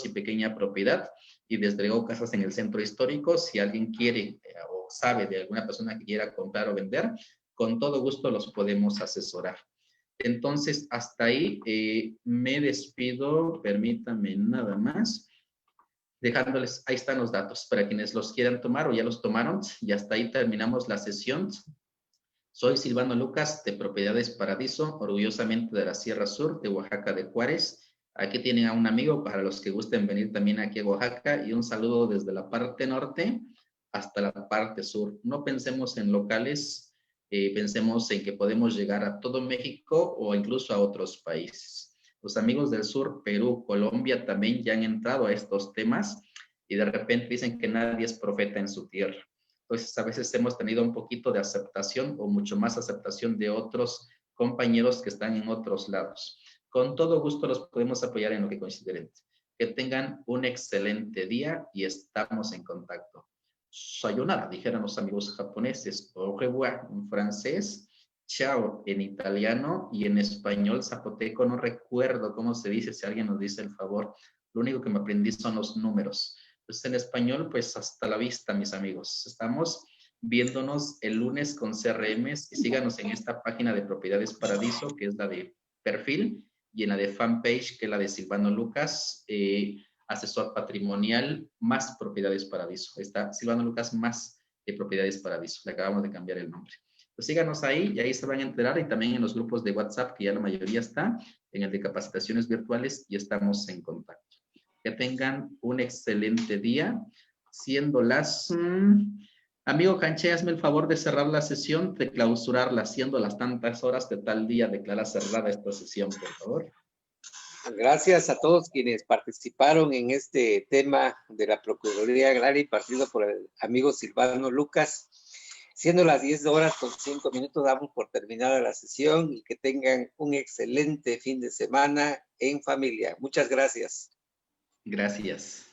y pequeña propiedad, y desde luego casas en el centro histórico. Si alguien quiere o sabe de alguna persona que quiera comprar o vender, con todo gusto los podemos asesorar. Entonces, hasta ahí me despido, permítanme nada más, dejándoles, ahí están los datos para quienes los quieran tomar o ya los tomaron, y hasta ahí terminamos la sesión. Soy Silvano Lucas de Propiedades Paradiso, orgullosamente de la Sierra Sur de Oaxaca de Juárez. Aquí tienen a un amigo para los que gusten venir también aquí a Oaxaca, y un saludo desde la parte norte hasta la parte sur. No pensemos en locales, pensemos en que podemos llegar a todo México o incluso a otros países. Los amigos del sur, Perú, Colombia, también ya han entrado a estos temas y de repente dicen que nadie es profeta en su tierra. Entonces, a veces hemos tenido un poquito de aceptación o mucho más aceptación de otros compañeros que están en otros lados. Con todo gusto los podemos apoyar en lo que consideren. Que tengan un excelente día y estamos en contacto. Sayonara, dijeron los amigos japoneses. Au revoir en francés. Chao en italiano, y en español zapoteco no recuerdo cómo se dice, si alguien nos dice el favor. Lo único que me aprendí son los números. Pues en español, pues hasta la vista, mis amigos. Estamos viéndonos el lunes con CRMs, y síganos en esta página de Propiedades Paradiso, que es la de perfil, y en la de fanpage, que es la de Silvano Lucas, asesor patrimonial más Propiedades Paradiso. Está Silvano Lucas más de Propiedades Paradiso. Le acabamos de cambiar el nombre. Pues síganos ahí y ahí se van a enterar, y también en los grupos de WhatsApp, que ya la mayoría está, en el de capacitaciones virtuales, y estamos en contacto. Que tengan un excelente día, siendo las... Amigo Canché, hazme el favor de cerrar la sesión, de clausurarla, siendo las tantas horas de tal día, declara cerrada esta sesión, por favor. Gracias a todos quienes participaron en este tema de la Procuraduría Agraria, impartido por el amigo Silvano Lucas. Siendo las 10 horas con 5 minutos, damos por terminada la sesión, y que tengan un excelente fin de semana en familia. Muchas gracias. Gracias.